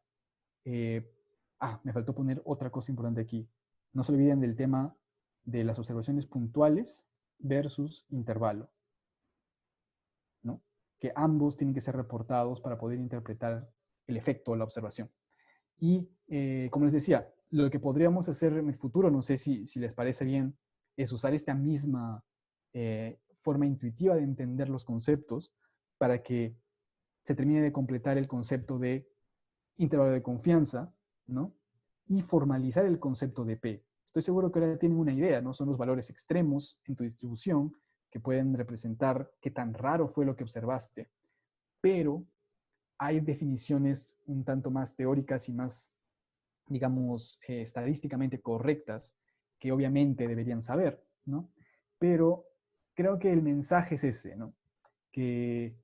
[SPEAKER 1] Me faltó poner otra cosa importante aquí. No se olviden del tema de las observaciones puntuales versus intervalo, ¿no? Que ambos tienen que ser reportados para poder interpretar el efecto de la observación. Y como les decía, lo que podríamos hacer en el futuro, no sé si les parece bien, es usar esta misma forma intuitiva de entender los conceptos para que se termine de completar el concepto de intervalo de confianza, ¿no? Y formalizar el concepto de P. Estoy seguro que ahora tienen una idea, ¿no? Son los valores extremos en tu distribución, que pueden representar qué tan raro fue lo que observaste, pero hay definiciones un tanto más teóricas y más, digamos, estadísticamente correctas que obviamente deberían saber, ¿no? Pero creo que el mensaje es ese, ¿no? Que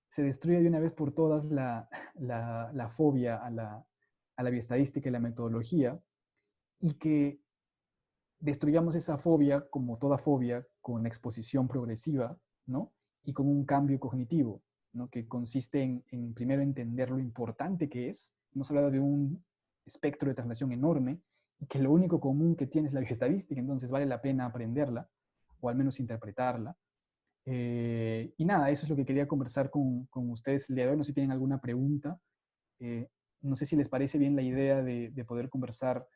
[SPEAKER 1] se destruya de una vez por todas la fobia a la bioestadística y la metodología, y que destruyamos esa fobia, como toda fobia, con exposición progresiva, ¿no? Y con un cambio cognitivo, ¿no? Que consiste en primero entender lo importante que es. Hemos hablado de un espectro de traslación enorme y que lo único común que tiene es la bioestadística, entonces vale la pena aprenderla o al menos interpretarla. Y nada, eso es lo que quería conversar con ustedes el día de hoy. No sé si tienen alguna pregunta. Eh, no sé si les parece bien la idea de poder conversar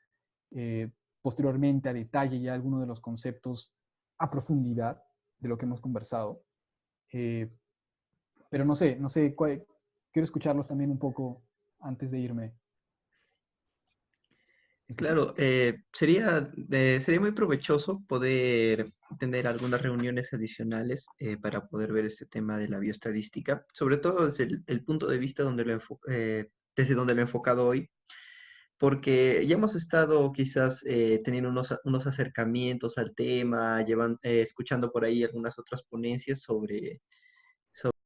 [SPEAKER 1] eh, posteriormente a detalle ya algunos de los conceptos a profundidad de lo que hemos conversado. Eh, pero no sé, quiero escucharlos también un poco antes de irme. ¿Me escuchan?
[SPEAKER 2] Claro, sería muy provechoso poder tener algunas reuniones adicionales para poder ver este tema de la bioestadística, sobre todo desde el punto de vista desde donde lo he enfocado hoy, porque ya hemos estado quizás teniendo unos acercamientos al tema, escuchando por ahí algunas otras ponencias